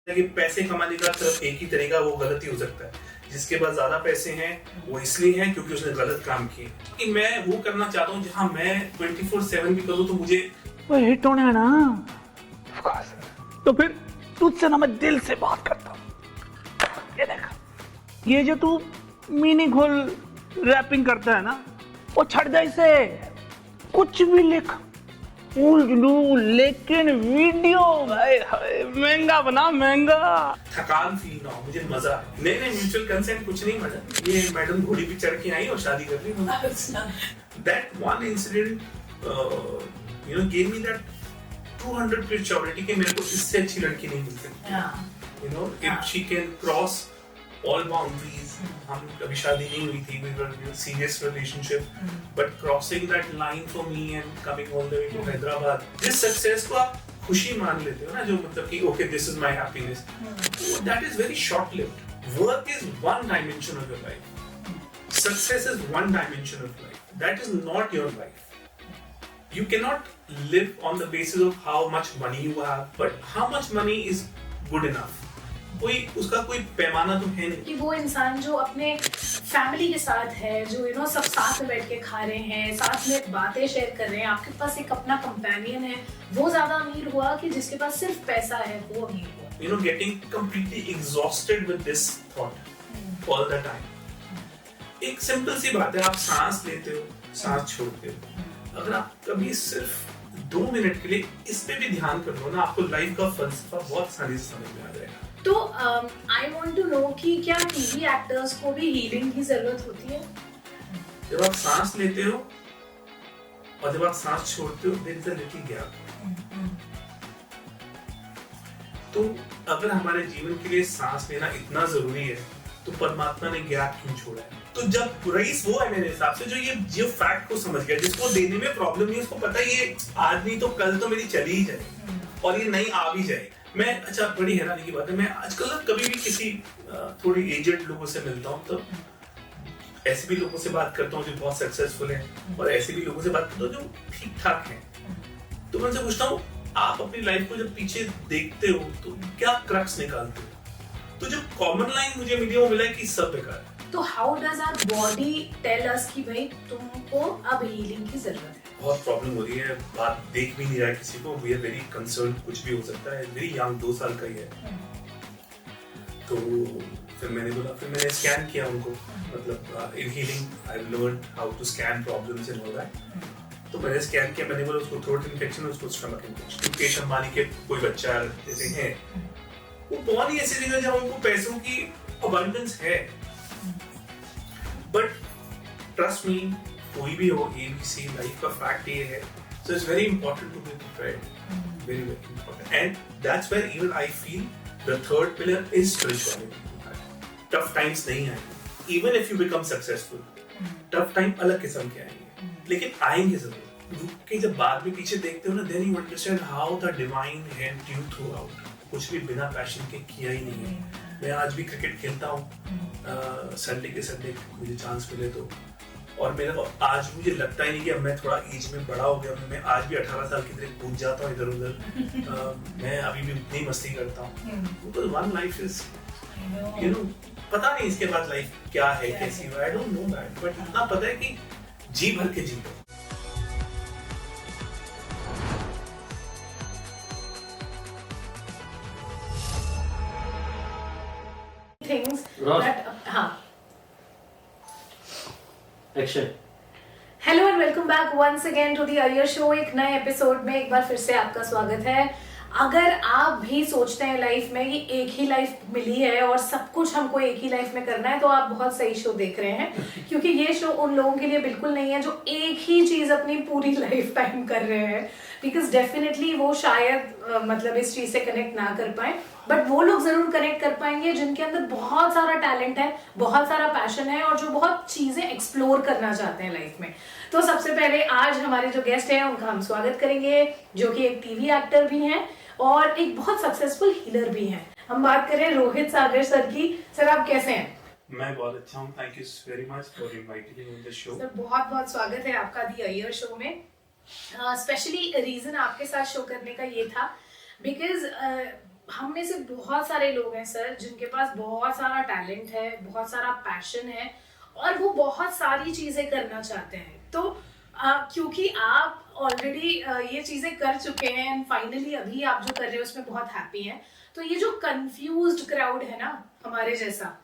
कि पैसे कमाने का सिर्फ एक ही तरीका, वो गलत ही हो सकता है। जिसके पास ज्यादा पैसे हैं वो इसलिए हैं क्योंकि उसने गलत काम किए। कि मैं वो करना चाहता हूँ जहाँ मैं 24/7 भी करूँ तो मुझे वो हिट होना है ना, तो फिर तुझसे ना मैं दिल से बात करता हूँ। ये देख, ये जो तू मीनिंगफुल रैपिंग करता है ना, वो छट जाए से कुछ भी लिख लू, लेकिन वीडियो भाई महंगा बना, महंगा। थकान फील ना हो, मुझे मजा आए। नहीं म्यूचुअल कंसेंट कुछ नहीं मजा। ये मैडम घोड़ी पे चढ़ के आई और शादी कर ली। That one incident gave me that 200% surety कि मेरे को इससे अच्छी लड़की नहीं मिल सकती। If she can cross all boundaries, हम कभी शादी नहीं हुई थी, we were in a serious relationship, but crossing that line for me and coming all the way to Hyderabad, this success को आप खुशी मान लेते हो ना, जो मतलब कि okay, this is my happiness, that is very short lived. Work is one dimension of your life, success is one dimension of life, that is not your life. You cannot live on the basis of how much money you have, but how much money is good enough. उसका कोई पैमाना तो है नहीं। कि वो इंसान जो अपने फैमिली के साथ है, जो सब साथ में बैठ के खा रहे हैं, साथ में बातें शेयर कर रहे हैं, आपके पास एक अपना कंपेनियन है, वो ज्यादा अमीर हुआ कि जिसके पास सिर्फ पैसा है वो अमीर हुआ। Getting completely exhausted with this thought all the time. एक सिंपल सी बात है, आप सांस लेते हो, सांस छोड़ते हो। अगर आप कभी सिर्फ 2 मिनट के लिए इस पे भी ध्यान कर लो ना, आपको लाइफ का फलसफा बहुत आसानी से समझ में आ जाएगा। तो आई वांट टू नो कि क्या टीवी एक्टर्स को भी हीलिंग की जरूरत होती है? जब आप सांस लेते हो और जब आप सांस छोड़ते हो, there is a little gap. तो अगर हमारे जीवन के लिए सांस लेना इतना जरूरी है, तो परमात्मा ने गैप क्यों छोड़ा है? तो जब रईस वो है मेरे हिसाब से जो फैक्ट को समझ गया, जिसको देने में प्रॉब्लम नहीं, उसको पता है ये आज नहीं तो कल तो मेरी चली ही जाए और ये नहीं आ भी जाए। मैं अच्छा, बड़ी हैरानी की बात है, मैं आजकल कभी भी किसी थोड़ी एजेड लोगों से मिलता हूँ तो ऐसे भी लोगों से बात करता हूँ जो बहुत सक्सेसफुल हैं, और ऐसे भी लोगों से बात करता हूँ जो ठीक ठाक हैं। तो मैं उनसे पूछता हूँ, आप अपनी लाइफ को जब पीछे देखते हो तो क्या क्रक्स निकालते हो? तो जो कॉमन लाइन मुझे मिली वो मिला है कि सब बेकार है। तो how does our body tell us कि भाई तुमको अब हीलिंग की जरूरत है? बहुत प्रॉब्लम हो रही है, बात देख भी नहीं रहा है किसी को, वी आर वेरी कंसर्न, कुछ भी हो सकता है, वेरी यंग, 2 साल का ही है। तो फिर मैंने स्कैन किया उनको, मतलब in healing I learn how to scan problems and all that. तो मैंने स्कैन किया, मैंने बोला उसको थ्रोट इन्फेक्शन है, उसको स्टमक इन्फेक्शन। मुकेश अंबानी के कोई बच्चा जैसे हैं, वो बहुत ही ऐसी जगह जहाँ उनको पैसों की अबंडेंस है, बट ट्रस्ट मी, कोई भी हो, ABC लाइफ का फैक्ट ये है। So it's very important to be prepared, very very important, and that's where even I feel the third pillar is spirituality. Tough times नहीं आएंगे, even if you become successful, tough time अलग किस्म के आएंगे, लेकिन आएंगे जरूर। रुक के जब बाद में पीछे देखते हो ना, then you understand how the divine helped you throughout. कुछ भी बिना पैशन के किया ही नहीं है। मैं आज भी क्रिकेट खेलता हूँ, संडे के संडे मुझे चांस मिले तो, और मेरा आज मुझे लगता ही नहीं कि अब मैं थोड़ा एज में बड़ा हो गया, मैं आज भी 18 साल की तरह कूद जाता हूँ इधर उधर। मैं अभी भी उतनी मस्ती करता हूँ, बिकॉज़ वन लाइफ इज पता नहीं इसके बाद लाइफ क्या है, कैसी है, I don't know that, but इतना पता है कि जी भर के जी लो। Things that हाँ। Action. Hello and welcome back once again to the Iyer show. एक नए एपिसोड में एक बार फिर से आपका स्वागत है। अगर आप भी सोचते हैं लाइफ में कि एक ही लाइफ मिली है और सब कुछ हमको एक ही लाइफ में करना है, तो आप बहुत सही शो देख रहे हैं, क्योंकि ये शो उन लोगों के लिए बिल्कुल नहीं है जो एक ही चीज अपनी पूरी लाइफ टाइम कर रहे हैं, बिकॉज डेफिनेटली वो शायद मतलब इस चीज से कनेक्ट ना कर पाए, बट वो लोग जरूर कनेक्ट कर पाएंगे जिनके अंदर बहुत सारा टैलेंट है, बहुत सारा पैशन है और जो बहुत चीजें एक्सप्लोर करना चाहते हैं लाइफ में। तो सबसे पहले आज हमारे जो गेस्ट हैं उनका हम स्वागत करेंगे, जो कि एक टीवी एक्टर भी हैं और एक बहुत सक्सेसफुल हीलर भी हैं। हम बात करें रोहित सागर सर की। सर आप कैसे हैं? मैं बहुत अच्छा हूँ, thank you very much for inviting me on the show. Sir बहुत बहुत स्वागत है आपका द अय्यर शो में। स्पेशली रीजन आपके साथ शो करने का ये था बिकॉज हम में से बहुत सारे लोग हैं सर जिनके पास बहुत सारा टैलेंट है, बहुत सारा पैशन है और वो बहुत सारी चीजें करना चाहते हैं। तो क्योंकि आप ऑलरेडी ये चीजें कर चुके हैं एंड फाइनली अभी आप जो कर रहे हो उसमें बहुत हैप्पी हैं, तो ये जो कंफ्यूज्ड क्राउड है ना हमारे जैसा,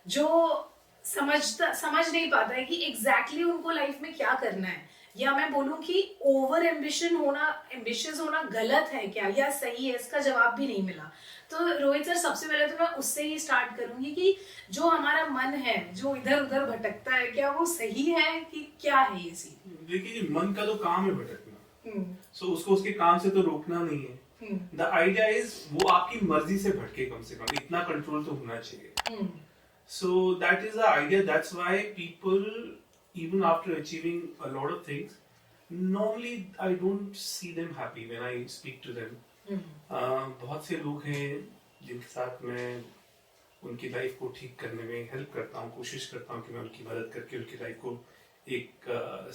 जो समझ नहीं पाता है कि एग्जैक्टली उनको लाइफ में क्या करना है, या मैं बोलूं कि ओवर एम्बिशियस होना गलत है क्या या सही है, इसका जवाब भी नहीं मिला। तो रोहित सर, सबसे पहले तो मैं उससे ही स्टार्ट करूंगी कि जो हमारा मन है जो इधर उधर भटकता है, क्या वो सही है कि क्या है ये चीज? देखिए, मन का तो काम है भटकना, सो उसको उसके काम से तो रोकना नहीं है। द आइडिया इज वो आपकी मर्जी से भटके, कम से कम इतना कंट्रोल तो होना चाहिए। So that is the idea. That's why people, even after achieving a lot of things, normally I don't see them happy when I speak to them. बहुत से लोग हैं जिनके साथ मैं उनकी लाइफ को ठीक करने में हेल्प करता हूँ, कोशिश करता हूँ कि मैं उनकी मदद करके उनकी लाइफ को एक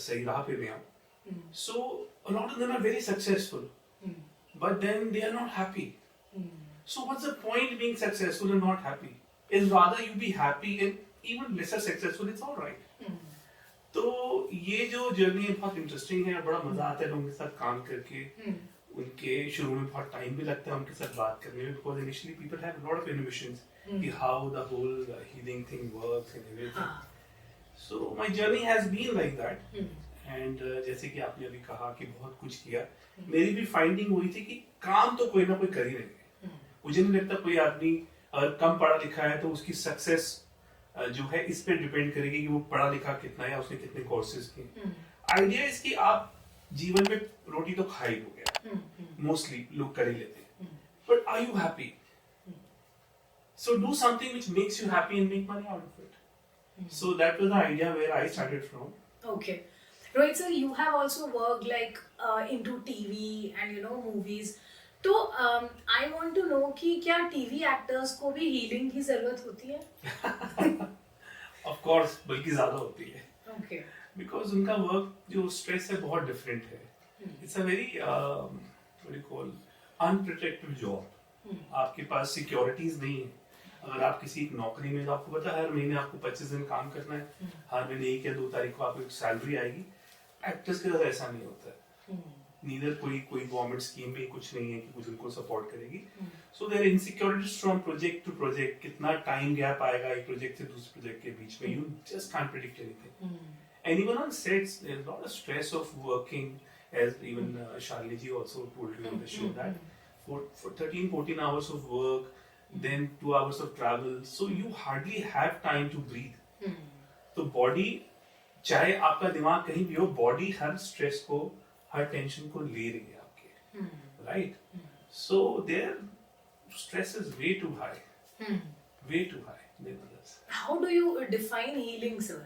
सही राह पे ले आऊँ। So a lot of them are very successful, but then they are not happy. So what's the point being successful and not happy? Is rather you be happy and even lesser successful, it's all right. तो ये जो journey है बहुत interesting है, बड़ा मजा आता है लोगों के साथ काम करके। उनके शुरू में बहुत टाइम भी लगता है उनके साथ बात करने में, because initially people have a lot of inhibitions कि how the whole healing thing works and everything. So my journey has been like that. And जैसे कि आपने अभी कहा कि बहुत कुछ किया, मेरी भी फाइंडिंग हुई थी कि काम तो कोई ना कोई कर ही रहे। मुझे नहीं लगता कोई आदमी अगर कम पढ़ा लिखा है तो उसकी सक्सेस जो है इस पे डिपेंड करेगी कि वो पढ़ा लिखा कितना है या उसने कितने कोर्सेज किए। आइडिया इसकी आप जीवन में रोटी तो खा ही लोगे, मोस्टली लोग कर ही लेते हैं, but are you happy? So do something which makes you happy and make money out of it. So that was the idea where I started from. Okay. Rohit sir, you have also worked like into TV and movies. तो I want to know कि क्या TV actors को भी healing की जरूरत होती है? Of course, बल्कि ज्यादा होती है। Okay. Because उनका वर्क जो स्ट्रेस है बहुत डिफरेंट है। It's a very what do you call unprotected job. आपके पास सिक्योरिटीज नहीं है। अगर आप किसी एक नौकरी में, तो आपको पता है हर महीने आपको 25 दिन काम करना है, हर महीने 1 या 2 तारीख को आपको एक सैलरी आएगी। एक्टर्स के साथ ऐसा नहीं होता है। नीदर कोई गवर्नमेंट स्कीम भी कुछ नहीं है कि कुछ उनको सपोर्ट करेगी। So there insecurities from project to project, कितना टाइम गैप आएगा एक प्रोजेक्ट से दूसरे प्रोजेक्ट के बीच में, you just can't predict anything. And even on sets there is lot of stress of working, as even Shalini ji also told you on the show that for 13-14 hours of work, then 2 hours of travel, so you hardly have time to breathe. तो body, चाहे आपका दिमाग कहीं भी हो, body हर stress को, हर tension को ले रही है आपके, right? So there stress is way too high than others. How do you define healing, sir?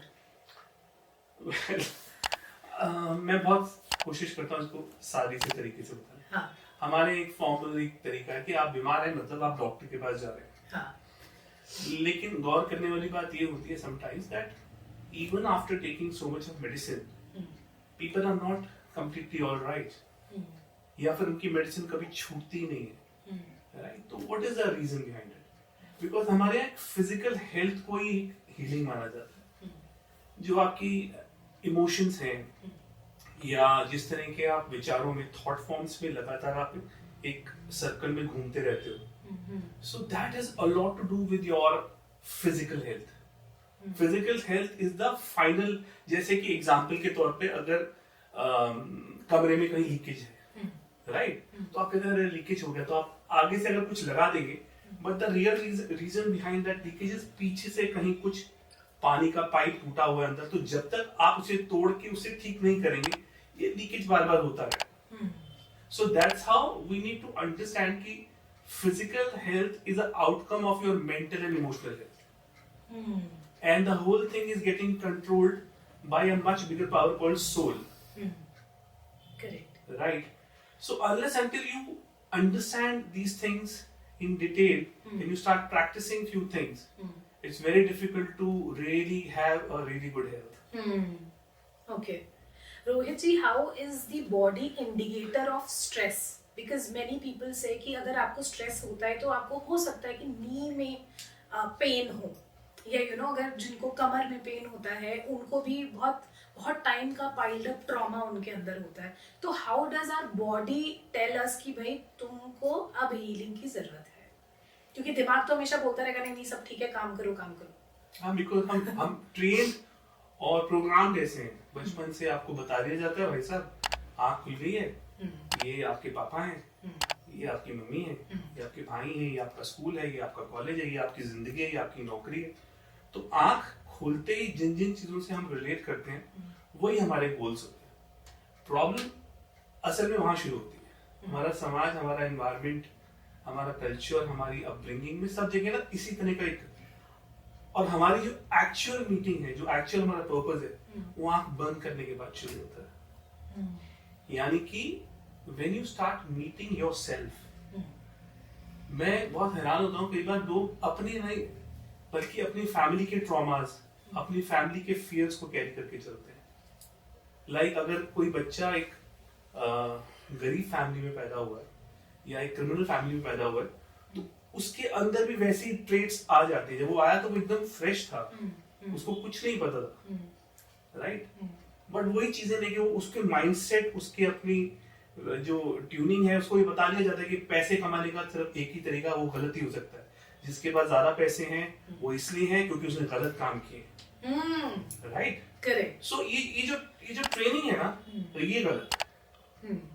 मैं बहुत कोशिश करता हूँ इसको सादी से तरीके से बताने। हाँ. हमारे एक फॉर्मल एक तरीका है कि आप बीमार हैं मतलब आप डॉक्टर के पास जा रहे हैं। हाँ. लेकिन गौर करने वाली बात ये होती है sometimes that even after taking so much of medicine, people are not completely all right, या फिर उनकी मेडिसिन कभी छूटती ही नहीं है, राइट? तो what is the reason behind it? Because हमारे यहाँ फिजिकल हेल्थ को ही हीलिंग माना जाता है। जो आपकी इमोशंस हैं या जिस तरह के आप विचारों में, थॉट फॉर्म्स में लगातार आप एक सर्कल में घूमते रहते हो, so that is a lot to do with your physical health. Physical health is the final, जैसे कि एग्जाम्पल के तौर पे अगर कमरे में कहीं लीकेज है, राइट? तो आप कहते हैं लीकेज हो गया, तो आप आगे से अगर कुछ लगा देंगे, but the real reason behind that leakage is पीछे से कहीं कुछ पानी का पाइप टूटा हुआ है अंदर, तो जब तक आप उसे तोड़ के उसे ठीक नहीं करेंगे, ये लीकेज बार बार होता है। So that's how we need to understand कि physical health is a outcome of your mental and emotional health, and the whole thing is getting controlled by a much bigger power called soul. Correct. Right? So unless until you understand these things in detail and you start practicing few things, it's very difficult to really have a really good health. Okay. Rohit ji, how is the body indicator of stress? Because many people से कि अगर आपको stress होता है तो आपको हो सकता है कि नी में पेन हो, या अगर जिनको कमर में पेन होता है उनको भी बहुत बहुत टाइम का पाइल्ड अप ट्रॉमा उनके अंदर होता है. तो how does our body tell us कि भाई तुमको अब हीलिंग की जरूरत है? क्योंकि दिमाग तो हमेशा बोलता रहेगा नहीं सब ठीक है, काम करो काम करो. हाँ, बिकॉज हम ट्रेन और प्रोग्राम ऐसे हैं, बचपन से आपको बता दिया जाता है भाई साहब आँख खुल गई है, ये आपके पापा हैं, ये आपकी मम्मी है, ये आपके भाई हैं, ये आपका स्कूल है, ये आपका कॉलेज है, ये आपकी जिंदगी है, ये आपकी नौकरी है. तो आँख खुलते ही जिन जिन चीजों से हम रिलेट करते हैं वही हमारे गोल्स होते हैं. प्रॉब्लम असल में वहां शुरू होती है. हमारा समाज, हमारा एनवायरमेंट, हमारा कल्चर, हमारी अपब्रिंगिंग में सब जगह ना इसी तरह का एक, और हमारी जो एक्चुअल मीटिंग है, जो एक्चुअल हमारा पर्पस है, वो आंख बंद करने के बाद शुरू होता है. यानी कि when you start meeting yourself, मैं बहुत हैरान होता हूँ कई बार लोग अपने नहीं बल्कि अपनी फैमिली के ट्रॉमास, अपनी फैमिली के फियर्स को कैरी करके चलते हैं. लाइक अगर कोई बच्चा एक गरीब फैमिली में पैदा हुआ है या एक क्रिमिनल फैमिली में पैदा हुआ है, तो उसके अंदर भी वैसी ट्रेट्स आ जाते हैं. जब वो आया तो वो एकदम फ्रेश था, उसको कुछ नहीं पता था, राइट. बट वही चीजें लेके वो उसके माइंडसेट, उसके अपनी जो ट्यूनिंग है, उसको ये बता दिया जाता है कि पैसे कमाने का सिर्फ एक ही तरीका, वो गलत ही हो सकता है. जिसके पास ज्यादा पैसे हैं वो इसलिए हैं क्योंकि उसने गलत काम किए, राइट. करेक्ट. सो ये जो ट्रेनिंग है ना, तो ये गलत.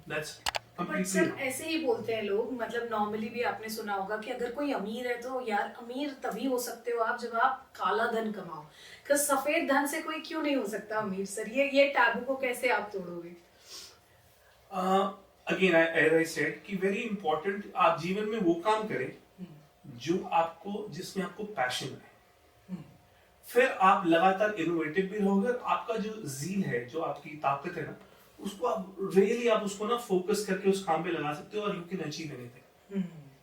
दैट्स बट सर ऐसे ही बोलते हैं लोग, मतलब नॉर्मली भी आपने सुना होगा कि अगर कोई अमीर है तो यार अमीर तभी हो सकते हो आप जब आप काला धन कमाओ, कि सफेद धन से कोई क्यों नहीं हो सकता अमीर. सर ये टैबू को कैसे आप तोड़ोगे? अगेन एज आई सेड कि वेरी इंपॉर्टेंट, आप जीवन में वो काम करें जो आपको, जिसमें आपको पैशन है. फिर आप लगातार इनोवेटिव भी रहोगे. आपका जो जील है, जो आपकी ताकत है ना, उसको आप रियली आप उसको ना फोकस करके उस काम पे लगा सकते हो और you can achieve anything.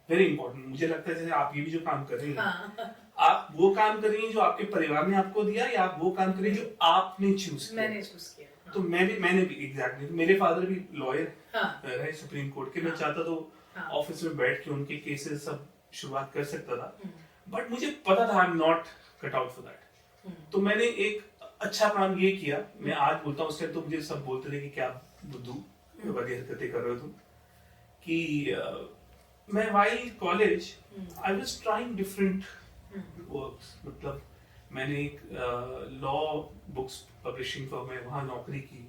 Very important. मुझे लगता है जैसे आप ये भी जो काम कर रही हैं, आप वो काम कर रही हैं जो आपके परिवार ने आपको दिया, या आप वो काम कर रही हैं जो आपने चूज किया. मैंने चूज किया. तो मैंने भी एग्जैक्टली. मेरे फादर भी लॉयर रहे सुप्रीम कोर्ट के. मैं चाहता तो ऑफिस में बैठ के उनके केसेस सब शुरुआत कर सकता था, बट मुझे पता था I am not cut out for that. तो मैंने एक अच्छा काम ये किया. मैं आज बोलता हूँ, उसके तो मुझे सब बोलते थे कि क्या बुद्धू बड़ी हरकतें कर रहे हो तुम, कि मैं while college I was trying different works. मतलब मैंने एक लॉ बुक्स पब्लिशिंग फर्म में वहाँ नौकरी की.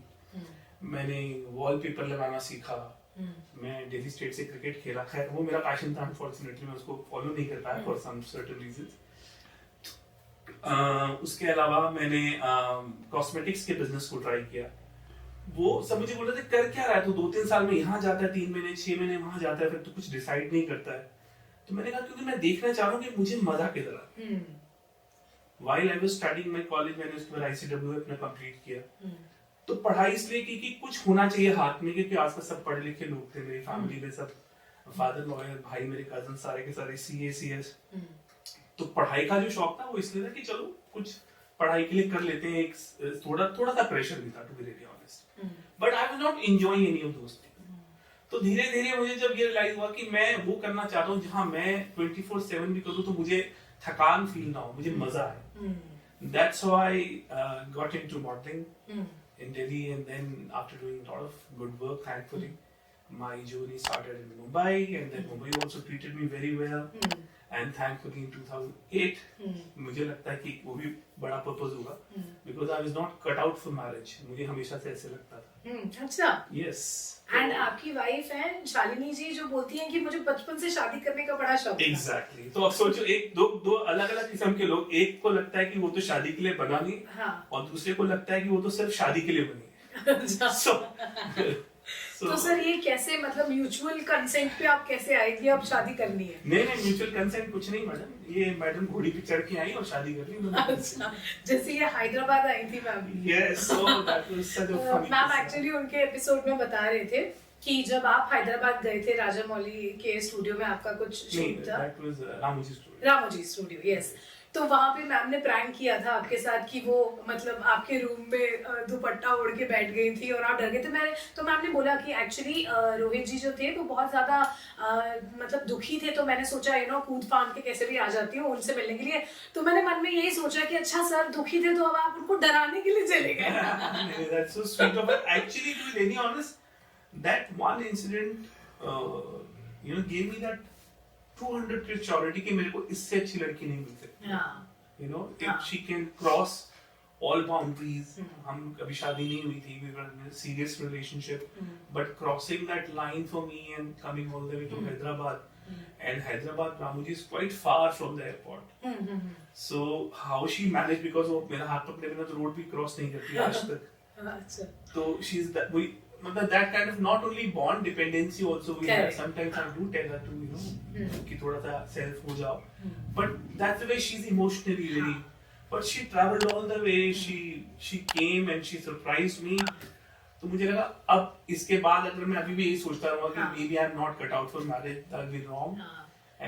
मैंने वॉलपेपर लगाना सीखा. मैं दिल्ली स्टेट से क्रिकेट खेला. खैर वो मेरा पैशन था, अनफॉर्चुनेटली मैं उसको फॉलो नहीं कर पाया फॉर सम सर्टेन रीजंस. उसके अलावा मैंने कॉस्मेटिक्स के बिजनेस को ट्राई किया. वो सब मुझे बोल रहे थे कर क्या रहा है तो 2-3 साल में यहाँ जाता है, 3 महीने 6 महीने वहां जाता है, फिर तो कुछ डिसाइड नहीं करता है. तो मैंने कहा क्योंकि मैं देखना चाह रहा हूँ कि मुझे मजा किधर आता है. While I was studying my college, मैंने उसके बाद ICWA अपना कंप्लीट किया. तो पढ़ाई इसलिए की कि कुछ होना चाहिए हाथ में, क्योंकि आसपास सब पढ़े लिखे लोग थे मेरी फैमिली में. सब फादर लॉयर, भाई मेरे कजन सारे के सारे CA CS. तो पढ़ाई का जो शौक था वो इसलिए था कि चलो कुछ पढ़ाई के लिए कर लेते हैं. एक थोड़ा सा प्रेशर भी था, to be really honest. But I was not enjoying any of those things. तो धीरे धीरे मुझे जब ये रियलाइज हुआ कि मैं वो करना चाहता हूँ जहां मैं 24/7 भी करूँ तो मुझे थकान फील ना हो, मुझे मजा आए. That's why I got into modelling in Delhi, and then after doing a lot of good work, thankfully my journey started in Mumbai, and then Mumbai also treated me very well. And thankfully in 2008 मुझे लगता है कि वो भी बड़ा purpose होगा, because I was not cut out for marriage. मुझे हमेशा से ऐसे लगता था. अच्छा. Yes. एंड आपकी वाइफ है शालिनी जी जो बोलती हैं कि मुझे बचपन से शादी करने का बड़ा शौक है. Exactly. तो अब सोचो, एक दो अलग अलग किस्म के लोग. एक को लगता है कि वो तो शादी के लिए बना नहीं, और दूसरे को लगता है कि वो तो सिर्फ शादी के लिए बनी है. तो सर ये कैसे, मतलब म्यूचुअल कंसेंट पे आप कैसे आए कि अब शादी करनी है? नहीं, म्यूचुअल कंसेंट कुछ नहीं मैडम. ये मैडम घोड़ी पे चढ़ के आई और शादी कर ली. अच्छा, जैसे ये हैदराबाद आई थी ma'am. Yes, so that was such a funny. Ma'am actually उनके एपिसोड में बता रहे थे कि जब आप हैदराबाद गए थे राजा मौली के स्टूडियो में आपका कुछ शूट था, that was Ramoji studio. Ramoji studio, yes. तो वहां पे मैम ने प्रैंक किया था आपके साथ कि वो मतलब आपके रूम में दुपट्टा ओढ़ के बैठ गई थी और आप डर गए थे। तो मैम ने बोला कि एक्चुअली रोहित जी जो थे वो बहुत ज्यादा मतलब दुखी थे, तो मैंने सोचा कूद फांद के कैसे भी आ जाती हूँ उनसे मिलने के लिए। तो मैंने मन में यही सोचा कि अच्छा सर दुखी थे तो अब आप उनको डराने के लिए चले गए। That's so sweet of her. Actually, to be very honest, that one incident, gave me that 200 की surety कि मेरे को इससे अच्छी लड़की नहीं मिल सकती। If she can cross all boundaries, हम कभी शादी नहीं हुई थी, we were in a serious relationship, but crossing that line for me and coming all the way to Hyderabad, and Hyderabad, Ramoji is quite far from the airport. So how she managed, because वो मेरा हाथ पकड़े बिना तो road भी cross नहीं करती आज तक। तो she's that kind of not only bond dependency also we have. Sometimes I do tell her to कि थोड़ा सा self हो जाओ, but that's the way she's emotionally very. But she traveled all the way. She came and she surprised me. तो मुझे लगा अब इसके बाद अगर मैं अभी भी यही सोचता रहूँगा कि maybe I'm not cut out for marriage, that'll be wrong.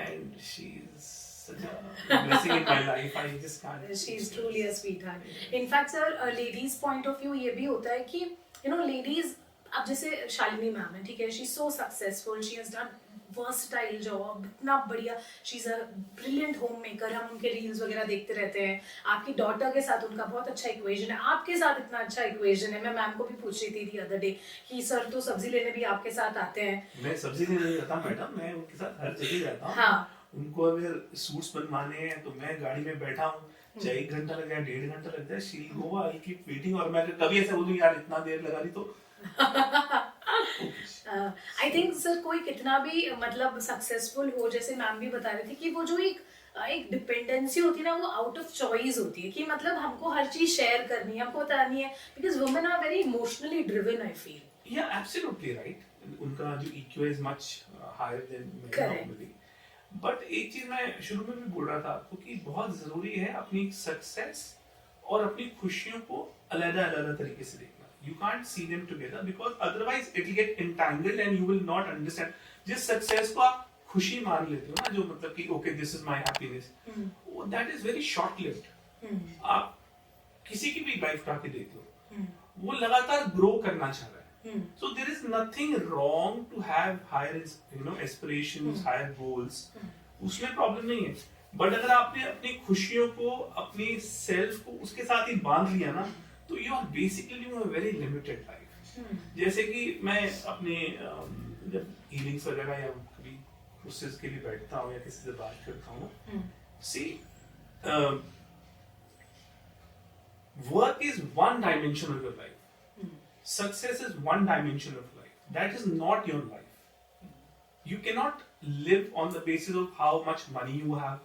And she's such a blessing in my life. I just can't. She's truly a sweetheart. In fact, sir, ladies' point of view ये भी होता है कि ladies, अब जैसे Shalini ma'am है, ठीक है, she is so successful, she has done versatile job, इतना बढ़िया, she is a brilliant home maker, हम उनके रील्स वगैरह देखते रहते हैं। आपकी डॉटर के साथ उनका बहुत अच्छा इक्वेशन है, आपके साथ इतना अच्छा इक्वेशन है। मैं मैम को भी पूछ रही थी दी अदर डे कि सर तो सब्जी लेने भी आपके साथ आते हैं। मैं सब्जी लेने जाता हूँ मैडम, मैं उनके साथ हर जगह जाता हूँ। हाँ, उनको अगर सूट्स बनवाने हैं तो मैं गाड़ी में बैठा हूँ, चाहे 1 घंटा लग जाए 1.5 घंटा लग जाए, she go, I keep waiting. और मैं कभी ऐसा बोलूँ यार इतना देर लगा दी तो आई थिंक सर कोई कितना भी मतलब सक्सेसफुल हो, जैसे मैम भी बता रही थी कि वो जो एक डिपेंडेंसी होती है ना, वो आउट ऑफ चॉइस होती है कि मतलब हमको हर चीज शेयर करनी है, हमको बतानी है, because women are very emotionally driven, I feel. Yeah absolutely right, उनका जो EQ is much higher than normally. But एक चीज मैं शुरू में भी बोल रहा था आपको कि बहुत जरूरी है अपनी सक्सेस और अपनी खुशियों को अलग-अलग तरीके से देखना। You can't see them together because otherwise it will get entangled and you will not understand. जिस सक्सेस को आप खुशी मान लेते हो ना, जो मतलब कि okay this is my happiness, that is very short lived. आप किसी की भी लाइफ उठा के देख लो, वो लगातार ग्रो करना चाह रहा है। So there is nothing wrong to have higher aspirations, higher goals. उसमें प्रॉब्लम नहीं है। बट अगर आपने अपनी खुशियों को, अपनी सेल्फ को उसके साथ ही बांध लिया ना, तो you are basically living a very limited life. जैसे कि मैं अपने जब हीलिंग्स वगैरह या कभी प्रोसेस के लिए बैठता हूँ या किसी से बात करता हूँ, see work is one dimension of your life, success is one dimension of life, that is not your life. You can not live on the basis of how much money you have,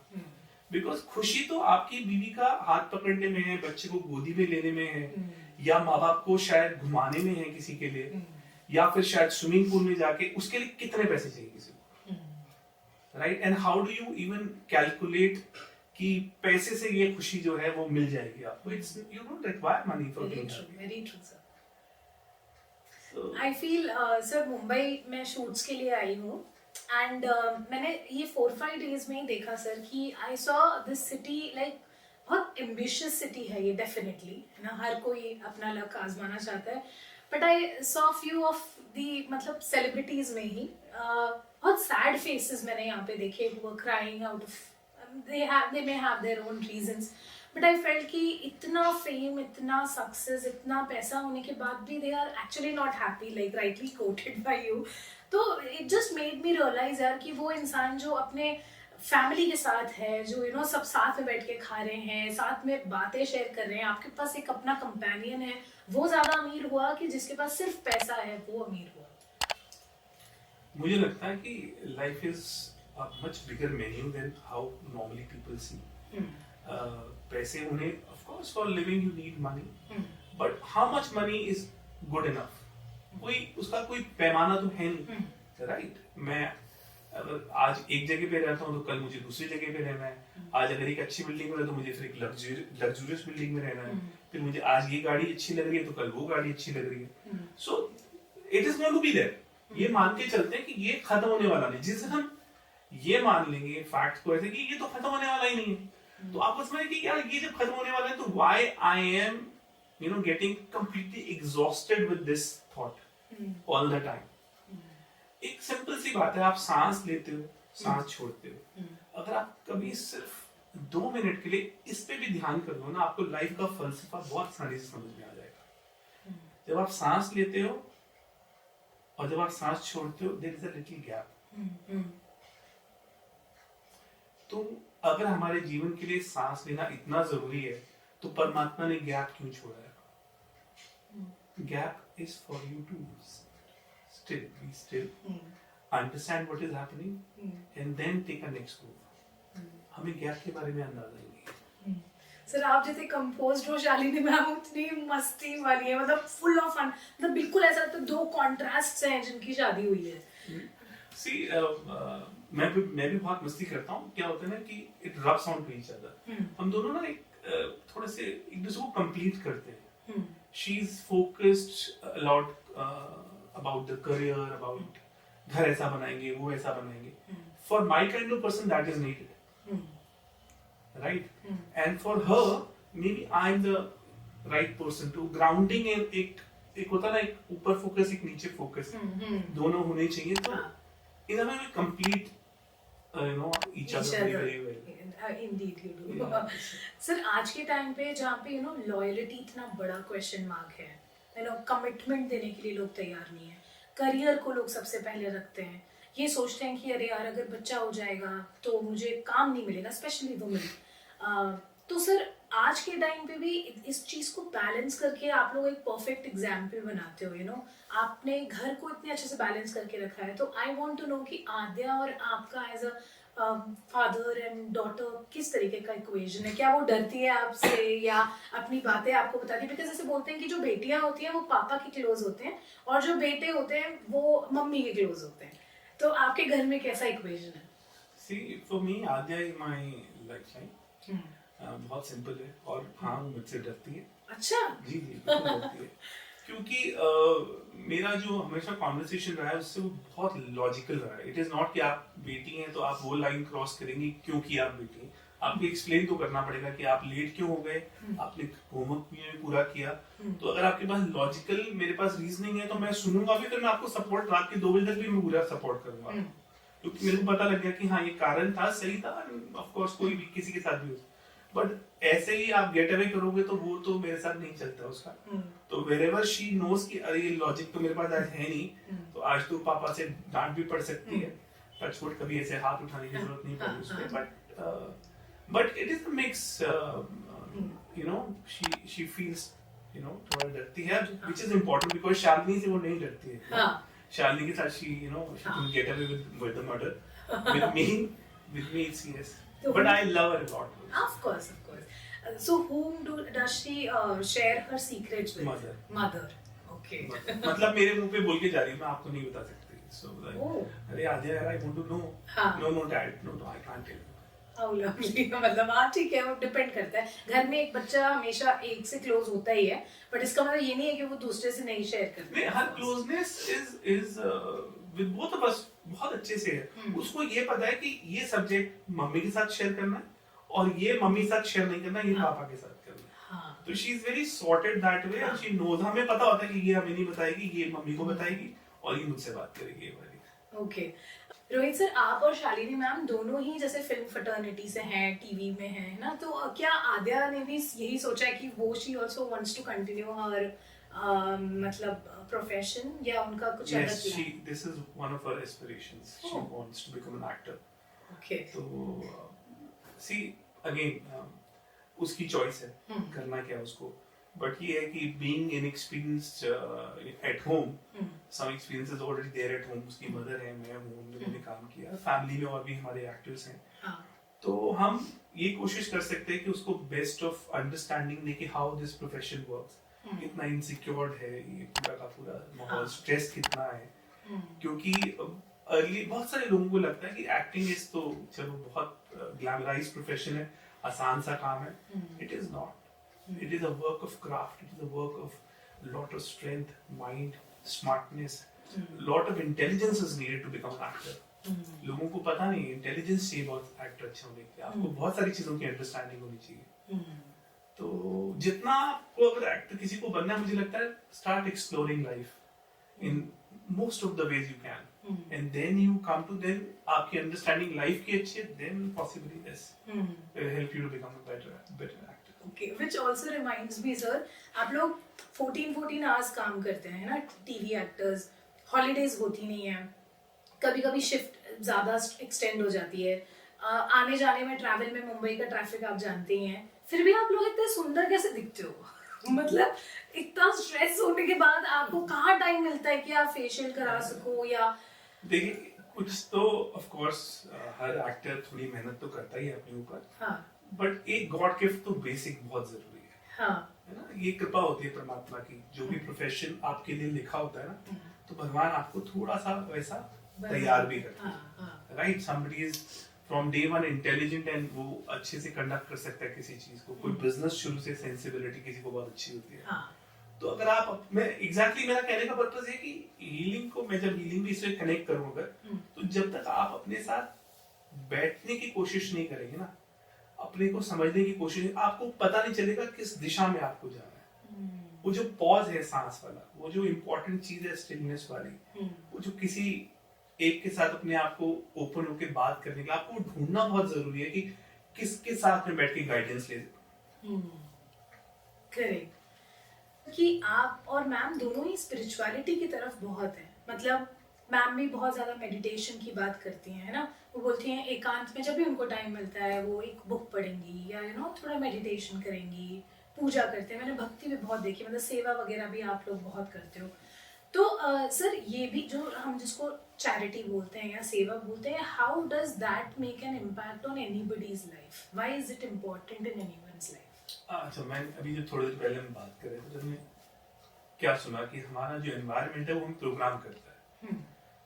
because खुशी तो आपकी बीवी का हाथ पकड़ने में है, बच्चे को गोदी में लेने में है, या माँ बाप को शायद घुमाने में है किसी के लिए, या फिर शायद स्विमिंग पूल में जाके, उसके लिए कितने पैसे चाहिए किसी को, right? And how do you even calculate कि पैसे से ये खुशी जो है वो मिल जाएगी आपको? It's you don't require money for being happy. Very true sir. I feel sir Mumbai में शूट्स के लिए आई हूँ एंड मैंने ये 4-5 डेज में ही देखा सर कि I saw this city, like बहुत एम्बिशियस सिटी है ये, डेफिनेटली है ना, हर कोई अपना लक आजमाना चाहता है। But I saw few of the मतलब सेलिब्रिटीज में ही बहुत सैड फेसेस मैंने यहाँ पे देखे, वो crying out of, they may have their own reasons, but I felt कि इतना फेम, इतना सक्सेस, इतना पैसा होने के बाद भी they are actually not happy, like rightly quoted by you. तो it just made me realize यार कि वो इंसान जो अपने फैमिली के साथ है, जो सब साथ में बैठ के खा रहे हैं, साथ में बातें शेयर कर रहे हैं, आपके पास एक अपना कंपेनियन है, वो ज्यादा अमीर हुआ कि जिसके पास सिर्फ पैसा है वो अमीर हुआ? मुझे लगता है कि life is a much bigger menu than how normally people see. पैसे उन्हें, of course for living you need money, but how much money is good enough? कोई उसका कोई पैमाना तो है नहीं, right? मैं अगर आज एक जगह पे रहता हूँ तो कल मुझे दूसरी जगह पे रहना है। आज अगर एक अच्छी बिल्डिंग में तो मुझे फिर एक लग्जूरियस बिल्डिंग में रहना है। फिर मुझे आज ये गाड़ी अच्छी लग रही है तो कल वो गाड़ी अच्छी लग रही है। So it is going to be there. ये मान के चलते हैं कि ये खत्म होने वाला नहीं। जिस दिन हम ये मान लेंगे फैक्ट को ऐसे कि ये तो खत्म होने वाला ही नहीं है, तो आप समझें कि यार ये जब खत्म होने वाला है तो why I am getting completely exhausted with this thought all the time. एक सिंपल सी बात है, आप सांस लेते हो, सांस छोड़ते हो, अगर आप कभी सिर्फ 2 मिनट के लिए इस पे भी ध्यान कर लो ना, आपको लाइफ का फलसफा बहुत आसानी से समझ में आ जाएगा। जब आप सांस लेते हो और जब आप सांस छोड़ते हो, there is a little gap. तो अगर हमारे जीवन के लिए सांस लेना इतना जरूरी है, तो परमात्मा ने गैप क्यों छोड़ा है? Gap is for you to still be still, understand what is happening and then take a next move. हमें गैप के बारे में अंदाजा ही नहीं है। सर आप जितने कंपोज्ड हो शालिनी मैम, उतनी मस्ती वाली है, मतलब फुल ऑफ फन, मतलब बिल्कुल ऐसा लगता है 2 कॉन्ट्रास्ट्स हैं जिनकी शादी हुई है। सी मैं भी बहुत मस्ती करता हूँ। क्या होता है ना कि it rubs on to each other. हम दोनों ना एक थोड़े से एक दूसरे को कंप्लीट करते हैं। She is focused a lot about the career, about घर ऐसा बनाएंगे, वो ऐसा बनाएंगे। For my kind of person that is needed, right? And for her, maybe I'm the right person to grounding and एक होता ना, एक ऊपर फोकस, एक नीचे फोकस, दोनों होने चाहिए। तो in a way we complete, each other very very well. Indeed you do. Sir आज के टाइम पे जहाँ पे लॉयल्टी इतना बड़ा क्वेश्चन मार्क है, कमिटमेंट देने के लिए लोग तैयार नहीं है, करियर को लोग सबसे पहले रखते हैं, ये सोचते हैं कि अरे यार अगर बच्चा हो जाएगा तो मुझे काम नहीं मिलेगा, स्पेशली वुमेन। तो सर आज के टाइम पे भी इस चीज को बैलेंस करके आप लोग एक परफेक्ट एग्जाम्पल बनाते हो। आपने घर को इतने अच्छे से बैलेंस करके रखा है। तो आई वांट टू नो कि आद्या और आपका as a father and daughter किस तरीके का इक्वेशन है? क्या वो डरती है आपसे या अपनी बातें आपको बताती है? बिकॉज ऐसे बोलते हैं कि जो बेटियां होती हैं वो पापा के क्लोज होते हैं और जो बेटे होते हैं वो मम्मी के क्लोज होते हैं। तो आपके घर में कैसा इक्वेशन है? See, for me, Aadya is my lifeline. बहुत सिंपल है और हाँ मुझसे डरती है। अच्छा जी बिल्कुल डरती है, क्योंकि मेरा जो हमेशा कॉन्वर्सेशन रहा है उससे वो बहुत लॉजिकल रहा है। इट इज नॉट कि आप बेटी हैं तो आप वो लाइन क्रॉस करेंगी क्योंकि आप बेटी हैं। आपको एक्सप्लेन तो करना पड़ेगा कि आप लेट क्यों हो गए, आपने होमवर्क भी पूरा किया। तो अगर आपके पास लॉजिकल मेरे पास रीजनिंग है तो मैं सुनूंगा भी, तो मैं आपको सपोर्ट रात के 2 बजे तक भी मैं पूरा सपोर्ट करूंगा, क्योंकि मेरे को पता लग गया कि हाँ ये कारण था, सही था। ऑफ कोर्स कोई भी किसी के साथ भी हो, बट ऐसे ही आप गेट अवे करोगे तो वो तो मेरे साथ नहीं चलता उसका। तो वेरेवर शी नोज कि अरे ये लॉजिक तो मेरे पास आज है नहीं, तो आज तो पापा से डांट भी पड़ सकती है। टचवुड कभी ऐसे हाथ उठाने की जरूरत नहीं पड़ी उस पर, but it is a mix, she feels थोड़ा डरती है, which is important because Shalini से वो नहीं डरती है। शालिनी के साथ she can get away with the murder. With me it's yes. But I love her a lot. Of course. So whom does she share her secrets with? Mother. Okay. मतलब मेरे मुंह पे बोल के जा रही है, मैं आपको नहीं बता सकती। So like, अरे आद्या यार I want to know. No dad, no I can't tell you. How lovely. मतलब हाँ ठीक है, वो डिपेंड करता है। घर में एक बच्चा हमेशा एक से क्लोज होता ही है, बट इसका मतलब ये नहीं है कि वो दूसरे से नहीं शेयर करता। नहीं, her closeness is with both of us बहुत अच्छे से है। उसको ये पता है कि ये सब्जेक्ट मम्मी के साथ शेयर करना है और ये मम्मी के साथ शेयर नहीं करना, ये पापा के साथ करना है। तो she is very sorted that way and she knows. हमें पता होता है कि ये हमें नहीं बताएगी, ये मम्मी को बताएगी और ये मुझसे बात करेगी। ओके रोहित सर, आप और शालिनी मैम दोनों ही जैसे फिल्म फटर्निटी से हैं, टीवी में हैं ना, तो क्या आद्या ने भी यही सोचा है कि वो she also wants to continue her मतलब प्रोफेशन, या उनका कुछ अलग plan? Yes, this is one of her aspirations. She wants to become an actor. Okay. तो see again उसकी चॉइस है करना क्या उसको, बट ये है कि being inexperienced at home, some experience is already there at home. उसकी मदर है, मैं हूँ, हमने काम किया, फैमिली में और भी हमारे एक्टर्स हैं। तो हम ये कोशिश कर सकते हैं कि उसको बेस्ट ऑफ अंडरस्टैंडिंग दे कि हाउ दिस प्रोफेशन वर्क्स, कितना इनसिक्योर्ड है ये पूरा का पूरा माहौल, स्ट्रेस कितना है। क्योंकि अर्ली बहुत सारे लोगों को लगता है कि एक्टिंग इज तो चलो बहुत ग्लैमराइज प्रोफेशन है, आसान सा काम है। It is not. It is a work of craft. It is a work of lot of strength, mind, smartness, lot of intelligence is needed to become an actor. लोगों को पता नहीं इंटेलिजेंस चाहिए बहुत एक्टर अच्छा होने के लिए, आपको बहुत सारी चीजों की अंडरस्टैंडिंग होनी चाहिए। तो जितना आपको अगर एक्टर किसी को बनना है, मुझे लगता है start exploring life in most of the ways you can, and then you come to then आपकी अंडरस्टैंडिंग लाइफ की अच्छी है, then possibly this will help you to become a better actor. Okay, which also reminds me sir, आप लोग 14 hours काम करते हैं ना, टीवी एक्टर्स, हॉलीडेज होती नहीं है, कभी कभी शिफ्ट ज्यादा एक्सटेंड हो जाती है, आने जाने में ट्रैवल में मुंबई का ट्रैफिक आप जानते ही हैं, फिर भी आप लोग इतने सुंदर कैसे दिखते हो? मतलब इतना स्ट्रेस होने के बाद आपको कहाँ टाइम मिलता है कि आप फेशियल करा सको? या देखिए कुछ तो ऑफ कोर्स हर एक्टर थोड़ी मेहनत तो करता ही है अपने ऊपर, हाँ, बट एक गॉड गिफ्ट तो बेसिक बहुत जरूरी है, हाँ, है ना। ये कृपा होती है परमात्मा की, जो भी प्रोफेशन आपके लिए लिखा होता है ना, तो भगवान आपको थोड़ा सा वैसा तैयार भी करता है, right. Somebody is from day one intelligent and वो अच्छे से कंडक्ट कर सकता है किसी चीज को। कोई बिजनेस शुरू से सेंसिबिलिटी किसी को बहुत अच्छी होती है। तो अगर आप, मैं एग्जैक्टली मेरा कहने का पर्पस है कि हीलिंग को, मैं जब हीलिंग भी इससे कनेक्ट करूं अगर, तो जब तक आप अपने साथ बैठने की कोशिश नहीं करेंगे ना, अपने को समझने की कोशिश, आपको पता नहीं चलेगा किस दिशा में आपको जाना है। वो जो पॉज है सांस वाला, वो जो इम्पोर्टेंट चीज है स्टिलनेस वाली, वो जो किसी एक के साथ अपने आप को ओपन होकर बात करने के लिए आपको ढूंढना बहुत जरूरी है कि किसके साथ में बैठ के गाइडेंस ले। करेक्ट, कि आप और मैम दोनों ही स्पिरिचुअलिटी की तरफ बहुत है। मतलब मैम भी बहुत ज्यादा मेडिटेशन की बात करती हैं, है ना। वो बोलती हैं एकांत में जब भी उनको टाइम मिलता है वो एक बुक पढ़ेंगी या थोड़ा मेडिटेशन करेंगी, पूजा करते हैं। मैंने भक्ति भी बहुत देखी, मतलब सेवा वगैरह भी आप लोग बहुत करते हो। तो सर ये भी जो हम जिसको चैरिटी बोलते हैं या सेवा बोलते हैं, how does that make an impact on anybody's life? Why is it important in anyone's life? अच्छा, मैं अभी जो थोड़ी देर पहले हम बात कर रहे थे, जब मैं क्या सुना कि हमारा जो एनवायरनमेंट है वो हमें प्रोग्राम करता है।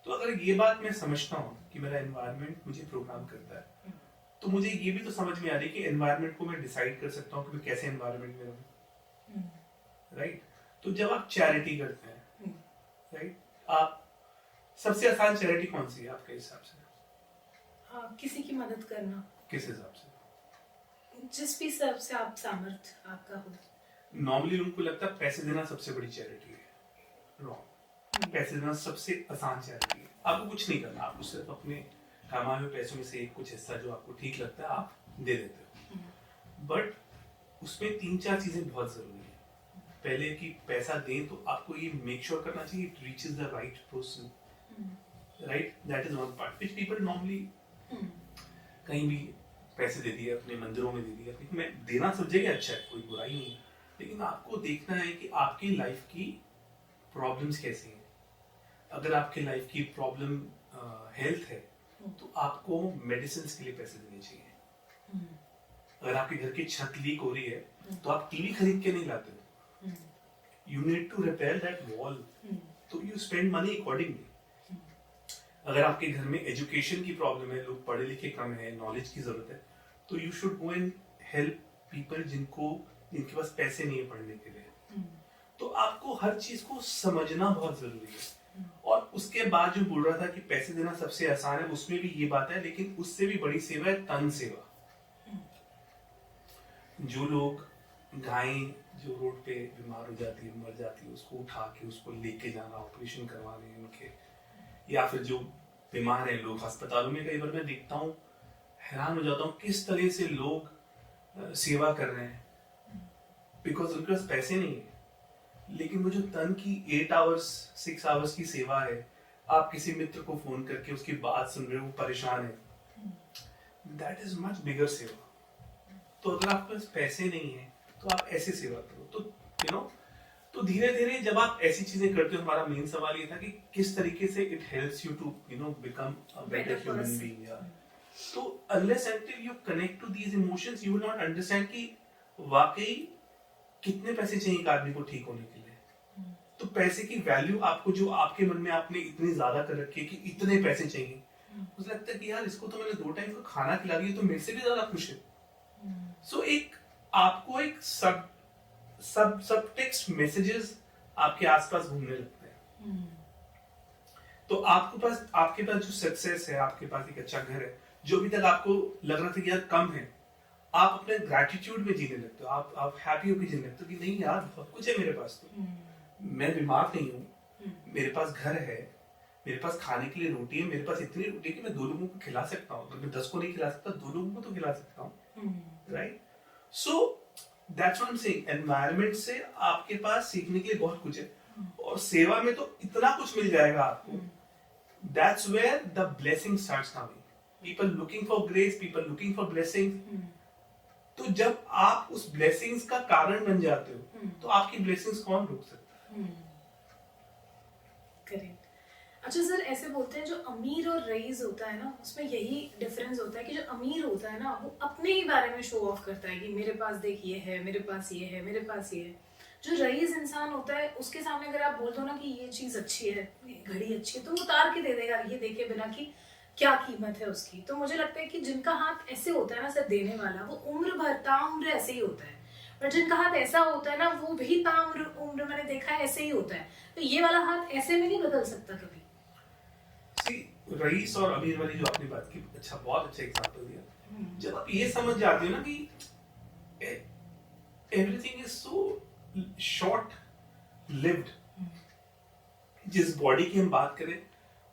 तो अगर ये बात मैं समझता हूँ कि मेरा एनवायरनमेंट मुझे प्रोग्राम करता है, तो मुझे ये भी तो समझ में आ रही है कि एनवायरनमेंट को मैं डिसाइड कर सकता हूँ कि मैं कैसे एनवायरनमेंट में रहूँ, राइट। तो जब आप चैरिटी करते हैं, राइट, आप सबसे आसान चैरिटी कौन सी है आपके हिसाब से? हाँ, किसी की मदद करना। किस हिसाब से? जिस भी हिसाब से आप सामर्थ्य आपका हो। नॉर्मली लोगों को लगता है पैसे देना सबसे बड़ी चैरिटी है। रॉन्ग। पैसे देना सबसे आसान चैरिटी है। आपको कुछ नहीं करना, आपको सिर्फ अपने कमाए हुए पैसों में से कुछ हिस्सा जो आपको ठीक लगता है आप दे देते हो। बट उसमें 3-4 चीजें बहुत जरूरी है। पहले कि पैसा दें तो आपको ये मेक श्योर करना चाहिए it reaches the right person, right. That is one part which people normally कहीं भी पैसे दे दिए, अपने मंदिरों में दे दिए, मैं देना सब जगह अच्छा है, कोई बुराई नहीं है, लेकिन आपको देखना है कि आपकी लाइफ की प्रॉब्लम्स कैसी हैं। अगर आपकी लाइफ की प्रॉब्लम हेल्थ है तो आपको मेडिसिन के लिए पैसे देने चाहिए। अगर आपके घर की छत लीक हो रही है तो आप टीवी खरीद के नहीं लाते हो, you need to repair that wall, तो you spend money accordingly। अगर आपके घर में एजुकेशन की प्रॉब्लम है, लोग पढ़े लिखे कम है, नॉलेज की जरूरत है, तो you should go and help people जिनके पास पैसे नहीं है पढ़ने के लिए। तो आपको हर चीज को समझना बहुत जरूरी है। और उसके बाद जो बोल रहा था कि पैसे देना सबसे आसान है, उसमें भी ये बात है, लेकिन उससे भी बड़ी सेवा है तन सेवा। जो लोग गाय जो रोड पे बीमार हो जाती है, मर जाती है, उसको उठा के उसको लेके जाना, ऑपरेशन करवाने उनके, या फिर जो बीमार है लोग अस्पतालों में, कई बार मैं देखता हूँ, हैरान हो जाता हूँ किस तरह से लोग सेवा कर रहे हैं, बिकॉज उनके पास पैसे नहीं है। लेकिन वो जो तन की 8 आवर्स 6 आवर्स की सेवा है, आप किसी मित्र को फोन करके उसकी बात सुन रहे हो, वो परेशान है, दैट इज मच बिगर सेवा। तो अगर आपके पास पैसे नहीं है तो आप ऐसे सेवा करो। तो तो धीरे धीरे जब आप ऐसी चीजें करते हो, हमारा मेन सवाल ये था कि किस तरीके से it helps you to become a better human being. तो unless until you connect to these emotions you will not understand कि वाकई कितने पैसे चाहिए एक आदमी को ठीक होने के लिए। तो पैसे की वैल्यू आपको, जो आपके मन में आपने इतनी ज्यादा कर रखी है कि इतने पैसे चाहिए, मुझे लगता है कि यार इसको तो मैंने 2 टाइम का खाना खिला दिया तो मेरे से भी ज्यादा खुश है। सो एक आपको एक सब टेक्स्ट मैसेजेस आपके आसपास घूमने लगते हैं। तो आपके पास जो सक्सेस है, आपके पास एक अच्छा घर है, जो अभी तक आपको लग रहा था कि यार कम है, आप अपने ग्रैटिट्यूड में जीने लगते हो, आप हैप्पी होकर जीने लगते हो कि नहीं यार बहुत कुछ है मेरे पास, तो मैं बीमार नहीं हूँ, मेरे पास घर है, मेरे पास खाने के लिए रोटी है, मेरे पास इतनी रोटी है कि मैं 2 लोगों को खिला सकता हूँ, अगर मैं 10 को नहीं खिला सकता 2 लोगों को तो खिला सकता हूँ, right? So that's what I am saying, environment से आपके पास सीखने के लिए बहुत कुछ है, और सेवा में तो इतना कुछ मिल जाएगा आपको. That's where the blessing starts coming. People looking for grace, people looking for blessings. तो जब आप उस blessings का कारण बन जाते हो, तो आपकी blessings कौन रोक सकता है? करेक्ट. अच्छा सर, ऐसे बोलते हैं जो अमीर और रईस होता है ना, उसमें यही डिफरेंस होता है कि जो अमीर होता है ना, वो अपने ही बारे में शो ऑफ करता है कि मेरे पास देख ये है, मेरे पास ये है, मेरे पास ये है. जो रईस इंसान होता है, उसके सामने अगर आप बोल दो ना कि ये चीज अच्छी है, ये घड़ी अच्छी है, तो वो उतार के दे देगा ये देखे बिना कि क्या कीमत है उसकी. तो मुझे लगता है कि जिनका हाथ ऐसे होता है ना सर देने वाला, वो उम्र भर ताउम्र ऐसे ही होता है. पर जिनका हाथ ऐसा होता है ना, वो भी ताउम्र उम्र मैंने देखा है ऐसे ही होता है. तो ये वाला हाथ ऐसे में नहीं बदल सकता कभी. रईस और अमीर वाली जो आपने बात की, अच्छा बहुत अच्छा एग्जांपल दिया. जब आप ये समझ जाते हो ना कि everything is so short lived, जिस बॉडी की हम बात करें,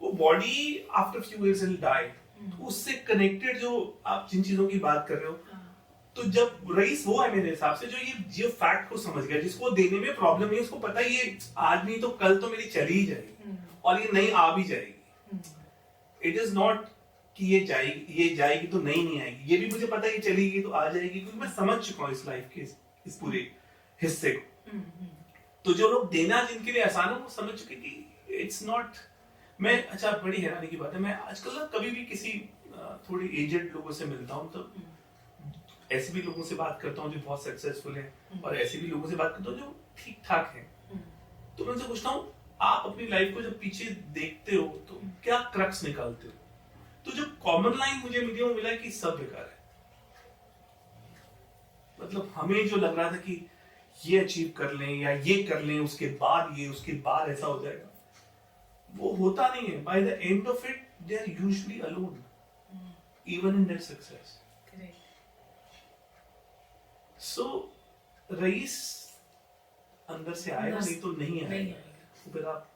वो body after few years will die. तो उससे कनेक्टेड जो आप जिन चीजों की बात कर रहे हो, तो जब रईस वो है मेरे हिसाब से जो फैक्ट को समझ गया, जिसको देने में प्रॉब्लम नहीं, उसको पता है ये आज नहीं तो कल तो मेरी चली ही जाएगी, और ये नहीं आ भी जाएगी. इट इज नॉट कि ये जाएगी तो नहीं आएगी, ये भी मुझे पता है ये चलेगी तो आ जाएगी, क्योंकि मैं समझ चुका हूँ इस लाइफ के इस पूरे हिस्से को. तो जो लोग देना जिनके लिए आसान है, वो समझ चुके कि इट्स नॉट. मैं अच्छा बड़ी हैरानी की बात है, मैं आजकल ना कभी भी किसी थोड़ी एजेड लोगों से मिलता हूँ, तो ऐसे भी लोगों से बात करता हूँ जो बहुत सक्सेसफुल हैं, और ऐसे भी लोगों से बात करता हूँ जो ठीक ठाक हैं. तो मैं उनसे पूछता हूँ, आप अपनी लाइफ को जब पीछे देखते हो तो क्या क्रक्स निकालते हो? तो जो कॉमन लाइन मुझे मिली, वो मिला कि सब बेकार है. मतलब हमें जो लग रहा था कि ये अचीव कर लें या ये कर लें, उसके बाद ऐसा हो जाएगा, वो होता नहीं है. By the end of it they are usually alone, even in their success. So रईस अंदर से आएगा, नहीं तो नहीं आएगा. तो फिर आप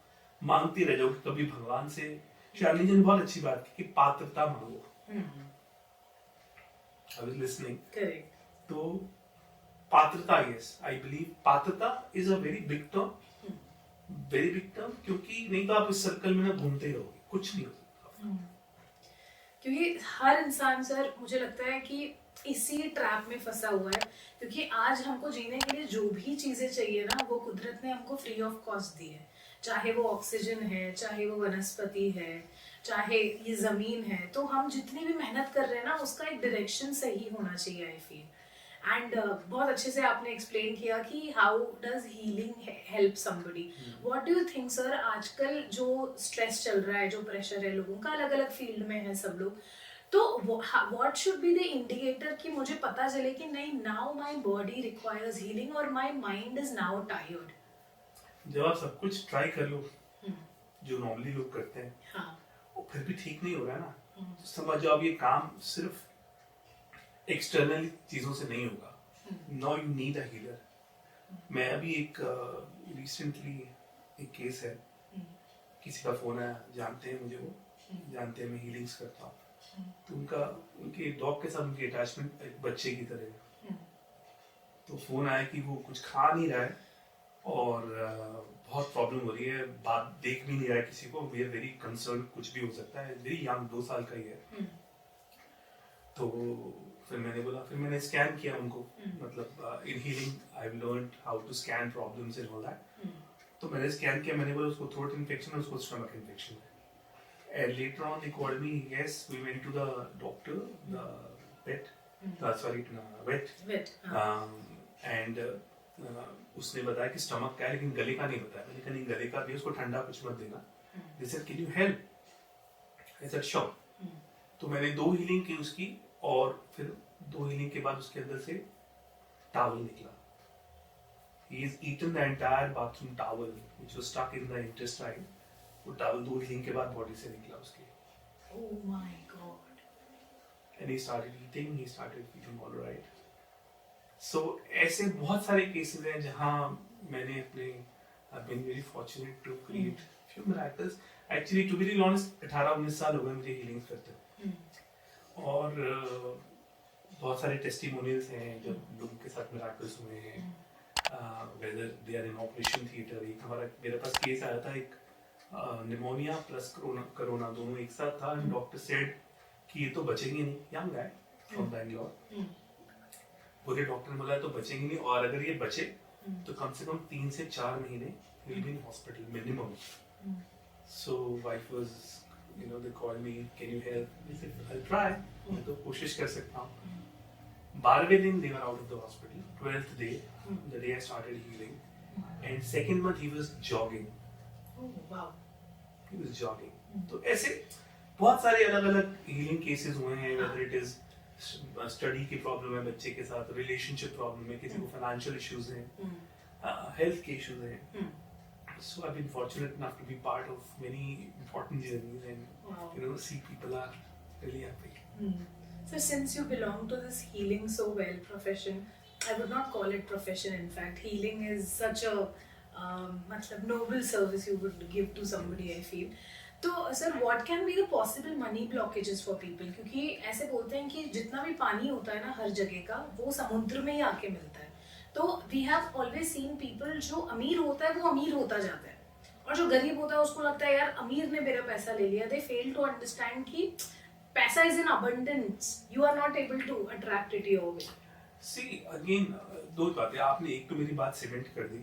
मांगते रह जाओगे कभी भगवान से. शालिनी जी ने बहुत अच्छी बात की कि पात्रता मांगो. I was listening. तो पात्रता, यस, आई बिलीव पात्रता is a very big term, क्योंकि नहीं तो आप इस सर्कल में ना घूमते ही रहोगे, कुछ नहीं हो सकता. क्योंकि हर इंसान सर, मुझे लगता है कि इसी ट्रैप में फंसा हुआ है, क्योंकि आज हमको जीने के लिए जो भी चीजें चाहिए ना, वो कुदरत ने हमको फ्री ऑफ कॉस्ट दी है. चाहे वो ऑक्सीजन है, चाहे वो वनस्पति है, चाहे ये जमीन है. तो हम जितनी भी मेहनत कर रहे हैं ना, उसका एक डायरेक्शन सही होना चाहिए, आई फील. एंड बहुत अच्छे से आपने एक्सप्लेन किया कि how does healing help somebody. What do you think sir, आजकल जो स्ट्रेस चल रहा है, जो प्रेशर है लोगों का, अलग अलग फील्ड में है सब लोग, तो what should be the indicator कि मुझे पता चले कि नहीं, now my body requires healing और my mind is now tired. जब आप सब कुछ ट्राई कर लो जो नॉर्मली लोग करते हैं, वो फिर भी ठीक नहीं हो रहा है ना, तो समझ जाओ अब ये काम सिर्फ एक्सटर्नल चीजों से नहीं होगा. Now you need a healer. मैं अभी एक रिसेंटली एक केस है, किसी का फोन आया, जानते हैं मुझे, वो जानते हैं मैं हीलिंग्स करता हूँ. तो उनके डॉग के साथ उनकी अटैचमेंट एक बच्चे की तरह है. तो फोन आया कि वो कुछ खा नहीं रहा है और बहुत प्रॉब्लम हो रही है, बात देख भी नहीं रहा है किसी को. वी आर वेरी कंसर्न, कुछ भी हो सकता है. वेरी यंग, 2 साल का ही है. तो फिर मैंने स्कैन किया उनको. मतलब in healing I have learned how to scan problems and all that. तो मैंने स्कैन किया, मैंने बोला उसको थ्रोट इन्फेक्शन है, उसको स्टमक इन्फेक्शन है. And later on, they called me. Yes, we went to the doctor, the vet. vet. And उसने बताया कि स्टमक का है, लेकिन गले का नहीं बताया. मैंने कहा नहीं, गले का भी, उसको ठंडा कुछ मत देना. They said, can you help? I said, sure. तो मैंने 2 हीलिंग की उसकी, और फिर 2 हीलिंग के बाद उसके अंदर से टावल निकला. He has eaten the entire bathroom towel, which was stuck in the intestine. वो टावल 2 हीलिंग के बाद बॉडी से निकला उसके। Oh my God. And he started eating, he started feeling all right. So ऐसे बहुत सारे cases हैं जहाँ मैंने अपने I've been very fortunate to create few miracles. Actually, to be really honest, 18-19 साल हो गए मुझे healings करते हुए। और बहुत सारे testimonials हैं जब लोगों के साथ miracles हुए हैं। Whether they are in operation theater, एक मेरे पास केस आया था, एक निमोनिया प्लस कोरोना दोनों एक साथ था, एंड डॉक्टर सेड कि ये तो बचेंगे नहीं, यंग गाय फ्रॉम बैंगलोर। पूरे डॉक्टर ने बोला तो बचेंगे नहीं, और अगर ये बचे तो कम से कम 3 से 4 महीने will be in hospital minimum. So wife was they call me, can you help? I said I try, मैं तो कोशिश कर सकता हूँ। 12वें दिन they were out of the hospital. 12th day, the day I started healing, and second month he was jogging. Oh wow. He was jogging. तो ऐसे बहुत सारे अलग-अलग healing cases हुए हैं, whether it is study की problem है बच्चे के साथ, relationship problem है, किसी को financial issues हैं, health के issues हैं. So I've been fortunate enough to be part of many important journeys, and see people are really happy. So since you belong to this healing so well profession, I would not call it profession. In fact, healing is such a मतलब noble service you would give to somebody, I feel. तो sir, what can be the possible money blockages for people? क्योंकि ऐसे बोलते हैं कि जितना भी पानी होता है ना हर जगह का, वो समुद्र में ही आके मिलता है। तो we have always seen people जो अमीर होता है वो अमीर होता जाता है, और जो गरीब होता है उसको लगता है यार अमीर ने मेरा पैसा ले लिया। They fail to understand कि पैसा is in abundance. You are not able to attract it your way. See, again, दो बातें आपने, एक तो मेरी बात सीमेंट कर दी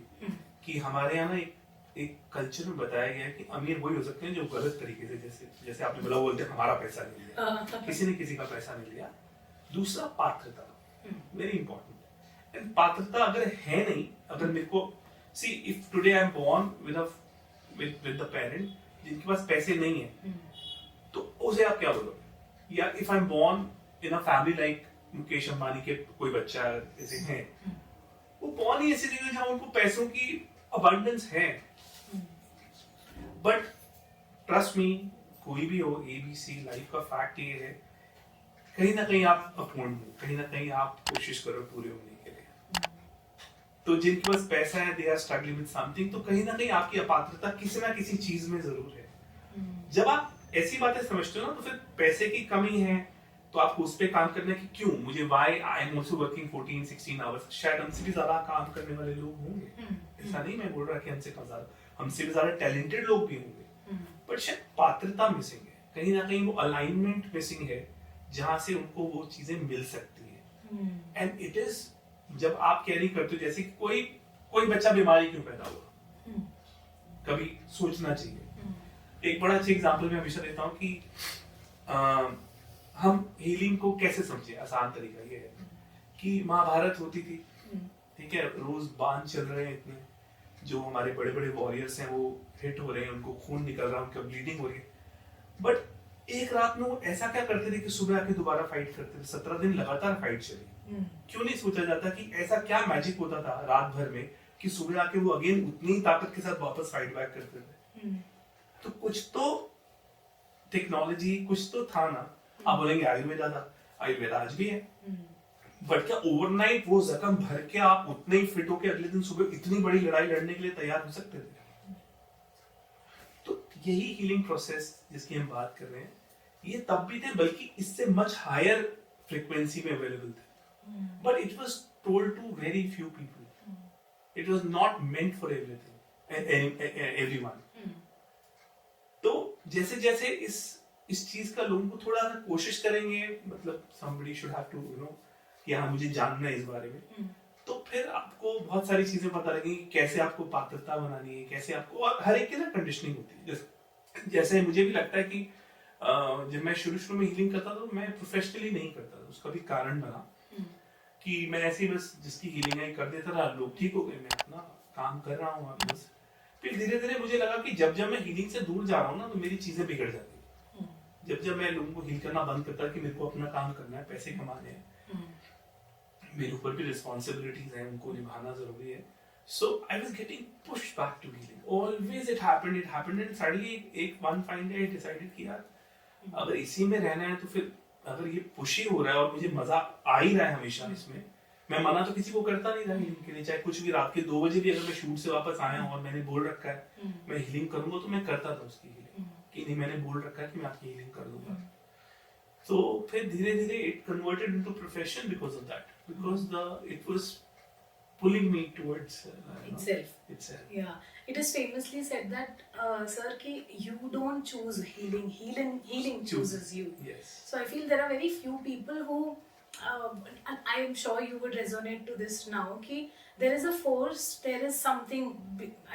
कि हमारे यहाँ ना एक कल्चर में बताया गया है कि अमीर वही हो सकते हैं जो गलत तरीके से, जैसे आपने बोला, बोलते हैं हमारा पैसा नहीं लिया, किसी ने किसी का पैसा नहीं लिया। दूसरा पात्रता, वेरी इंपॉर्टेंट। एंड पात्रता अगर है नहीं, अगर मेरे को see if today I am born with the parent जिनके पास पैसे नहीं है, तो उसे आप क्या बोलोगे? या if I am born in a family like Mukesh Ambani के कोई बच्चा ऐसे हैं, वो बोर्न ही ऐसी जगह जहां उनको पैसों की अबंडेंस है, बट ट्रस्ट मी, कोई भी हो, ABC लाइफ का फैक्ट ये है, कहीं ना कहीं आप अपूर्ण हो, कहीं ना कहीं आप कोशिश करो पूरे होने के लिए। तो जिनके पास पैसा है, they are struggling with something, तो कहीं ना कहीं आपकी अपात्रता किसी ना किसी चीज में जरूर है। जब आप ऐसी बातें समझते हो ना, तो फिर पैसे की कमी है तो आपको उस पर काम करना है कि क्यों मुझे, why I am also working 14-16 hours. शायद हमसे भी ज्यादा काम करने वाले लोग होंगे, ऐसा नहीं मैं बोल रहा कि हमसे भी ज्यादा टैलेंटेड लोग भी होंगे, बट शायद पात्रता मिसिंग है, कहीं ना कहीं वो अलाइनमेंट मिसिंग है जहां से उनको वो चीजें मिल सकती है। एंड इट इज, जब आप कैरी करते हो, जैसे कोई बच्चा बीमारी क्यों पैदा हुआ, कभी सोचना चाहिए। एक बड़ा अच्छा एग्जांपल मैं हमेशा देता हूँ कि हम हीलिंग को कैसे समझे। आसान तरीका ये है कि महाभारत होती थी, ठीक है, रोज बांध चल रहे हैं इतने, जो हमारे बड़े बड़े वॉरियर्स हैं वो हिट हो रहे हैं, उनको खून निकल रहा है, उनका ब्लीडिंग हो रही है, बट एक रात में वो ऐसा क्या करते थे कि सुबह आके दोबारा फाइट करते थे। 17 दिन लगातार फाइट चली। क्यों नहीं सोचा जाता कि ऐसा क्या मैजिक होता था रात भर में कि सुबह आके वो अगेन उतनी ही ताकत के साथ वापस फाइट बैक करते थे? तो कुछ तो टेक्नोलॉजी, कुछ तो था ना। आप बोलेंगे आयुर्वेदा था, आयुर्वेदा आज भी है, बट क्या ओवरनाइट वो जख्म भर के आप उतने ही फिट होके अगले दिन सुबह इतनी बड़ी लड़ाई लड़ने के लिए तैयार हो सकते थे? तो यही हीलिंग प्रोसेस जिसकी हम बात कर रहे हैं, ये तब भी थे, बल्कि इससे मच हायर फ्रीक्वेंसी में अवेलेबल थे, but it was told to very few people, it was not meant for everyone. तो जैसे जैसे इस चीज का लोगों को थोड़ा सा कोशिश करेंगे, मतलब somebody should have to कि हाँ मुझे जानना है इस बारे में, तो फिर आपको बहुत सारी चीजें पता लगेंगी, कैसे आपको पात्रता बनानी है, कैसे आपको, और हर एक की ना कंडीशनिंग होती है। जैसे मुझे भी लगता है कि जब मैं शुरू में हीलिंग करता था तो मैं प्रोफेशनली नहीं करता था, उसका भी कारण बना कि मैं ऐसे ही बस जिसकी हीलिंग है कर देता रहा, लोग ठीक हो गए, मैं अपना काम कर रहा हूँ बस। फिर धीरे धीरे मुझे लगा कि जब मैं हीलिंग से दूर जा रहा हूँ ना, तो मेरी चीजें बिगड़ जाती है। जब मैं लोगों को हील करना बंद करता कि मेरे को अपना काम करना है, पैसे कमाने हैं, मेरे ऊपर भी रिस्पॉन्सिबिलिटीज हैं, उनको निभाना जरूरी है, So I was getting pushed back to healing. Always it happened, and suddenly एक one fine day I decided कि यार अगर इसी में रहना है तो फिर अगर ये पुश ही हो रहा है और मुझे मजा आ ही रहा है हमेशा इसमें, मैं मना तो किसी को करता नहीं था हीलिंग के लिए। चाहे कुछ भी रात के 2 बजे भी अगर मैं शूट से वापस आया हूँ और मैंने बोल रखा है मैं हीलिंग करूंगा तो मैं करता था उसकी हीलिंग, कि नहीं मैंने बोल रखा है कि मैं आपकी हीलिंग कर दूंगा। तो फिर धीरे धीरे it converted into profession because of that, because it was pulling me towards itself. Yeah, it is famously said that sir ki you don't choose healing chooses you. Yes. So I feel there are very few people who and I am sure you would resonate to this now ki there is a force, there is something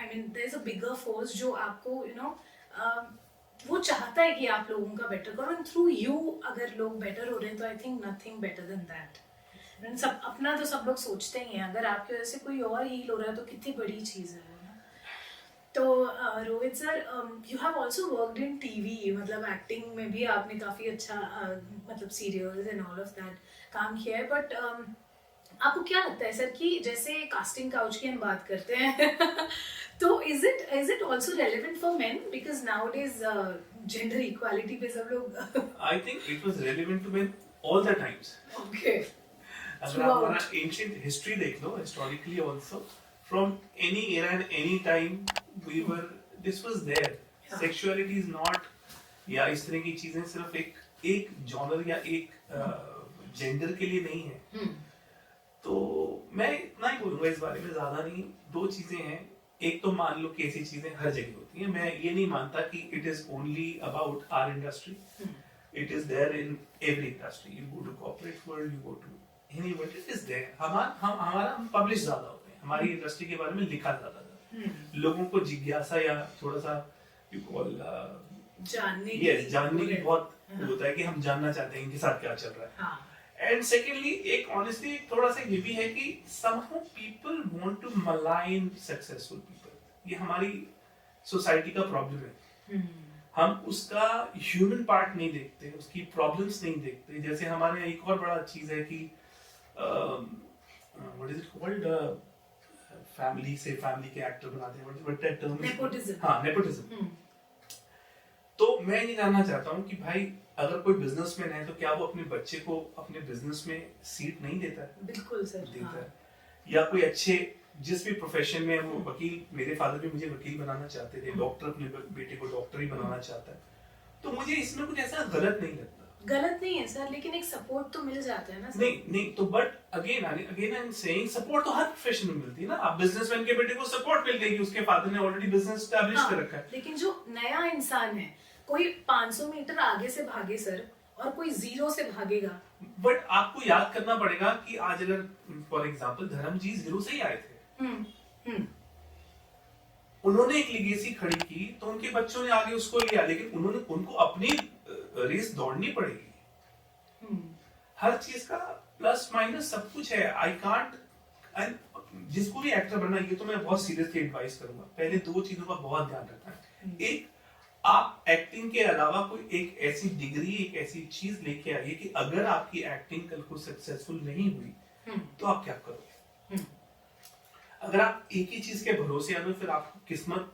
I mean there is a bigger force जो आपको you know वो चाहता है कि आप लोगों का better करो, and through you अगर लोग बेटर हो रहे हैं तो I think nothing better than that. सब अपना तो सब लोग सोचते ही हैं, अगर आपकी वजह से कोई और हील हो रहा है तो कितनी बड़ी चीज है वो ना। तो Rohit sir, you have also worked in TV, मतलब एक्टिंग में भी आपने काफी अच्छा मतलब serials and all of that काम किया है, बट आपको क्या लगता है सर कि जैसे कास्टिंग काउच की हम बात करते हैं तो is it also relevant for men, because nowadays gender equality पे सब लोग I think it was relevant to men all the times. Okay, अगर आप हमारा एंशिएंट हिस्ट्री देख लो, historically also from any era and any time we were this was there. Sexuality is not, या इस तरह की चीजें सिर्फ एक जॉनर या एक जेंडर के लिए नहीं है। तो मैं इतना ही बोलूंगा इस बारे में, ज्यादा नहीं। 2 चीजें हैं, एक तो मान लो कि ऐसी चीजें हर जगह होती हैं, मैं ये नहीं मानता कि it is only about our industry, it is there in every industry. You go to corporate world, you go to any world, it is there. हम पब्लिश ज्यादा होते हैं, हमारी इंडस्ट्री के बारे में लिखा ज्यादा है, लोगों को जिज्ञासा या थोड़ा सा यू कॉल जानने की बहुत होता है कि हम जानना चाहते हैं इनके साथ क्या चल रहा है। And secondly, एक honestly थोड़ा सा ये भी है कि somehow people want to malign successful people. ये हमारी सोसाइटी का प्रॉब्लम है। हम उसका ह्यूमन पार्ट नहीं देखते, उसकी प्रॉब्लम्स नहीं देखते। जैसे हमारे यहाँ एक और बड़ा चीज है कि what is it called, family से फैमिली के एक्टर बनाते हैं, what that term is, nepotism. हाँ, नेपोटिज्म। तो मैं ये जानना चाहता हूँ कि भाई अगर कोई बिजनेसमैन है तो क्या वो अपने बच्चे को अपने बिजनेस में सीट नहीं देता है? बिल्कुल सर, देता है। या कोई अच्छे जिस भी प्रोफेशन में, वो वकील, मेरे फादर भी मुझे वकील बनाना चाहते थे, डॉक्टर अपने बेटे को डॉक्टर ही बनाना चाहता है, तो मुझे इसमें कुछ ऐसा गलत नहीं लगता। गलत नहीं है सर, लेकिन एक सपोर्ट तो मिल जाता है ना सर। नहीं तो but again I am saying support तो हर प्रोफेशन में मिलती है ना। आप बिजनेसमैन के बेटे को सपोर्ट मिल गई, उसके फादर ने ऑलरेडी बिजनेस एस्टैब्लिश कर रखा है। लेकिन जो नया इंसान है, कोई 500 मीटर आगे से भागे सर और कोई 0 से भागेगा, बट आपको याद करना पड़ेगा कि आज अगर फॉर एग्जांपल धर्म जी 0 से ही आए थे, उन्होंने एक लीगेसी खड़ी की तो उनके बच्चों ने आगे उसको लिया, लेकिन उनको अपनी रेस दौड़नी पड़ेगी। हर चीज का प्लस माइनस सब कुछ है। आई कांट, जिसको भी एक्टर बनना, ये तो मैं बहुत सीरियसली एडवाइस करूंगा, पहले 2 चीजों का बहुत ध्यान रखना है। एक, आप एक्टिंग के अलावा कोई एक ऐसी डिग्री, एक ऐसी चीज लेके आइए कि अगर आपकी एक्टिंग कल को सक्सेसफुल नहीं हुई तो आप क्या करोगे। अगर आप एक ही चीज के भरोसे आए, फिर आपकी किस्मत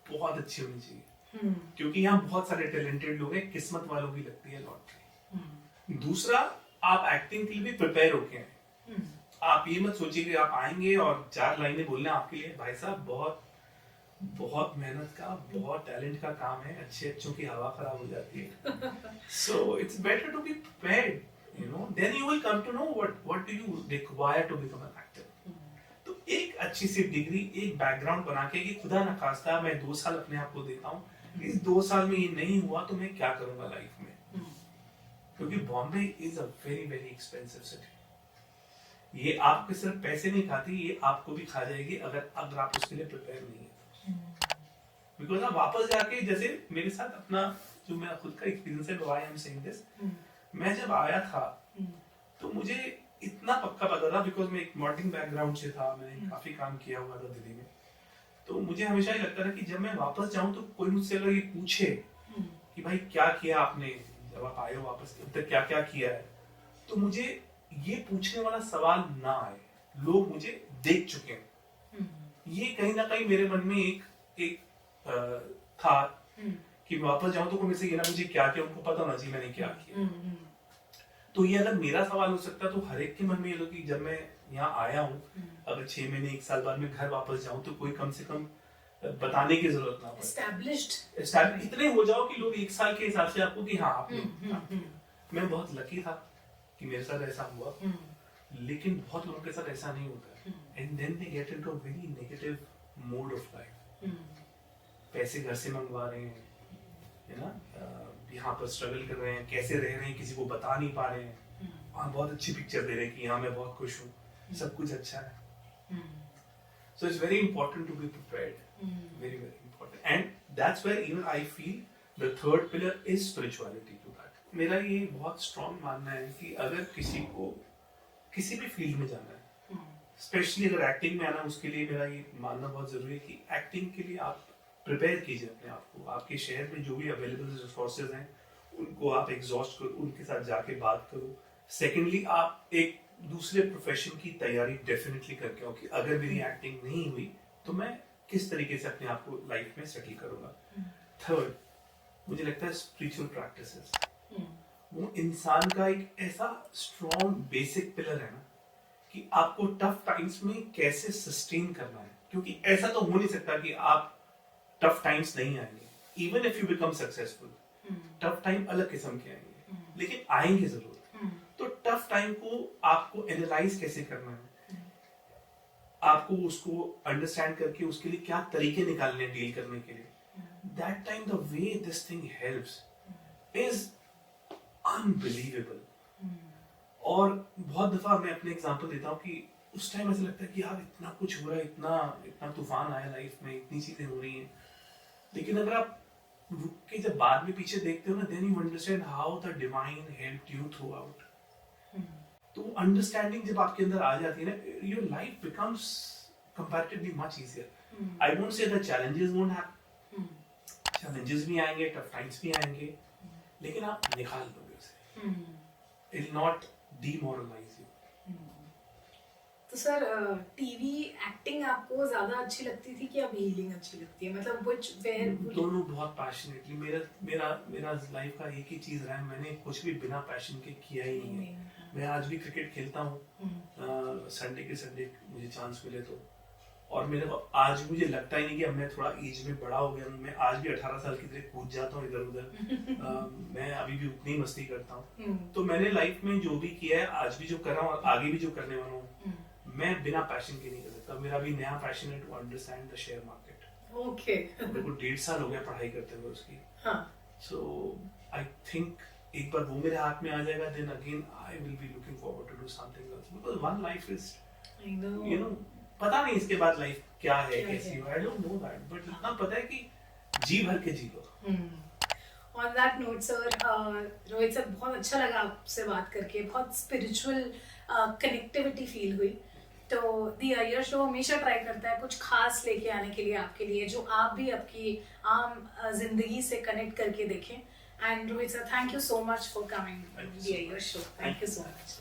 बहुत अच्छी होनी चाहिए, क्योंकि यहाँ बहुत सारे टैलेंटेड लोग हैं, किस्मत वालों की लगती है लॉटरी। दूसरा, आप एक्टिंग के लिए भी प्रिपेयर होके आए। आप ये मत सोचिए कि आप आएंगे और 4 लाइनें बोलना आपके लिए, भाई साहब बहुत बहुत मेहनत का, बहुत टैलेंट का काम है, अच्छों की हवा खराब हो जाती है। So it's better to be prepared, you know, then you will come to know what do you require to become an actor. तो एक अच्छी सी डिग्री, एक बैकग्राउंड बना के कि खुदा न खास्ता मैं 2 साल अपने आप को देता हूँ, इस 2 साल में ये नहीं हुआ तो मैं क्या करूंगा लाइफ में। क्योंकि Bombay is a very very expensive city. ये आपके सिर्फ पैसे नहीं खाती, ये आपको भी खा जाएगी अगर आप उसके लिए प्रिपेयर नहीं है। बिकॉज आप वापस जाके, जैसे मेरे साथ अपना जो मेरा खुद का एक्सपीरियंस है, why I am saying this, मैं जब आया था तो मुझे इतना पक्का पता था, बिकॉज मैं एक मॉडलिंग बैकग्राउंड से था, मैंने काफी काम किया हुआ था दिल्ली में, तो मुझे हमेशा ही लगता था कि जब मैं वापस जाऊं तो कोई मुझसे अगर ये पूछे कि भाई क्या किया आपने जब आप आए हो वापस, अब तक क्या क्या किया है, तो मुझे ये पूछने वाला सवाल ना आए। लोग मुझे देख चुके हैं, ये कहीं ना कहीं मेरे मन में एक था कि वापस जाऊं तो कोई मुझसे ये ना मुझे क्या किया, उनको पता होना चाहिए मैंने क्या किया। तो ये अगर मेरा सवाल हो सकता तो हर एक के मन में ये लो कि जब मैं यहाँ आया हूँ, अगर 6 महीने 1 साल बाद में घर वापस जाऊं तो कोई कम से कम बताने की जरूरत ना पड़े। एस्टैब्लिश्ड इतने हो जाओ कि लोग 1 साल के हिसाब से आपको कि हाँ आपने मैं बहुत लकी था कि मेरे साथ ऐसा हुआ, लेकिन बहुत लोगों के साथ ऐसा नहीं होता and then they get into a very negative mode of life. पैसे घर से मंगवा रहे हैं, है ना, यहाँ पर स्ट्रगल कर रहे हैं, कैसे रह रहे हैं किसी को बता नहीं पा रहे हैं, वहाँ बहुत अच्छी पिक्चर दे रहे हैं कि हाँ मैं बहुत खुश हूँ, सब कुछ अच्छा है। So it's very important to be prepared, very very important, and that's where even I feel the third pillar is spirituality to that. मेरा ये बहुत strong मानना है कि अगर किसी को किसी भी फील्ड में जाना है, स्पेशली अगर एक्टिंग में आना, उसके लिए मेरा ये मानना बहुत जरूरी है कि एक्टिंग के लिए आप प्रिपेयर कीजिए अपने आप को। आपके शहर में जो भी अवेलेबल रिसोर्सेज हैं उनको आप एग्जॉस्ट करो, उनके साथ जाके बात करो। सेकेंडली आप एक दूसरे प्रोफेशन की तैयारी डेफिनेटली करके आओ कि अगर मेरी एक्टिंग नहीं हुई तो मैं किस तरीके से अपने आप को लाइफ में सेटल करूंगा। थर्ड, मुझे लगता है स्पिरिचुअल प्रैक्टिसेस, वो इंसान का एक ऐसा स्ट्रॉन्ग बेसिक पिलर है ना कि आपको टफ टाइम्स में कैसे सस्टेन करना है, क्योंकि ऐसा तो हो नहीं सकता कि आप टफ टाइम्स नहीं आएंगे। Even if you become successful, tough time अलग किस्म के आएंगे, लेकिन आएंगे जरूर। तो टफ टाइम को आपको एनालाइज कैसे करना है, आपको उसको अंडरस्टैंड करके उसके लिए क्या तरीके निकालने हैं डील करने के लिए, that time the way this thing helps is unbelievable. और बहुत दफा मैं अपने एग्जांपल देता हूँ कि उस टाइम ऐसा लगता है कि यार इतना कुछ हो रहा है, इतना तूफान आया लाइफ में, इतनी चीजें हो रही हैं, लेकिन अगर आप रुक के जब बाद में पीछे देखते हो ना, then you understand how the divine helped you throughout. तो अंडरस्टैंडिंग जब आपके अंदर आ जाती है ना, your life becomes comparatively much easier. I won't say the challenges won't have, challenges भी आएंगे, टफ टाइम्स भी आएंगे, लेकिन आप निकाल लोगे उसे, it will not demoralise you. तो सर टीवी एक्टिंग आपको ज्यादा अच्छी लगती थी कि अब हीलिंग अच्छी लगती है, मतलब व्हिच वेयर? दोनों बहुत पैशनेटली। मेरा लाइफ का एक ही चीज रहा है, मैंने कुछ भी बिना पैशन के किया ही नहीं है। मैं आज भी क्रिकेट खेलता हूँ संडे के संडे मुझे चांस मिले तो, और मेरे को आज मुझे लगता ही नहीं कि अब मैं थोड़ा एज में बड़ा हो गया हूँ। मैं आज भी 18 साल की तरह कूद जाता हूँ इधर उधर। मैं अभी भी उतनी मस्ती करता हूँ। तो मैंने लाइफ में जो भी किया है, आज भी जो कर रहा हूँ और आगे भी जो करने वाला हूँ, मैं बिना पैशन के नहीं कर सकता। मेरा भी नया पैशन है to understand the share market. Okay. मेरे को 1.5 साल हो गया पढ़ाई करते हुए उसकी। सो आई थिंक एक बार वो मेरे हाथ में आ जाएगा, then again I will be looking forward to do something else, because one life is, you know, पता नहीं इसके बाद लाइफ क्या है, कैसी हो, I don't know that, but इतना पता है कि जी भर के जी लो। On that note, sir, Rohit sir, बहुत अच्छा लगा आपसे बात करके, बहुत स्पिरिचुअल कनेक्टिविटी फील हुई। तो दी अय्यर शो हमेशा ट्राई करता है कुछ खास लेके आने के लिए आपके लिए, जो आप भी आपकी आम जिंदगी से कनेक्ट करके देखें। And Rohit sir, thank you so much for coming the Iyer show. Thank you so much.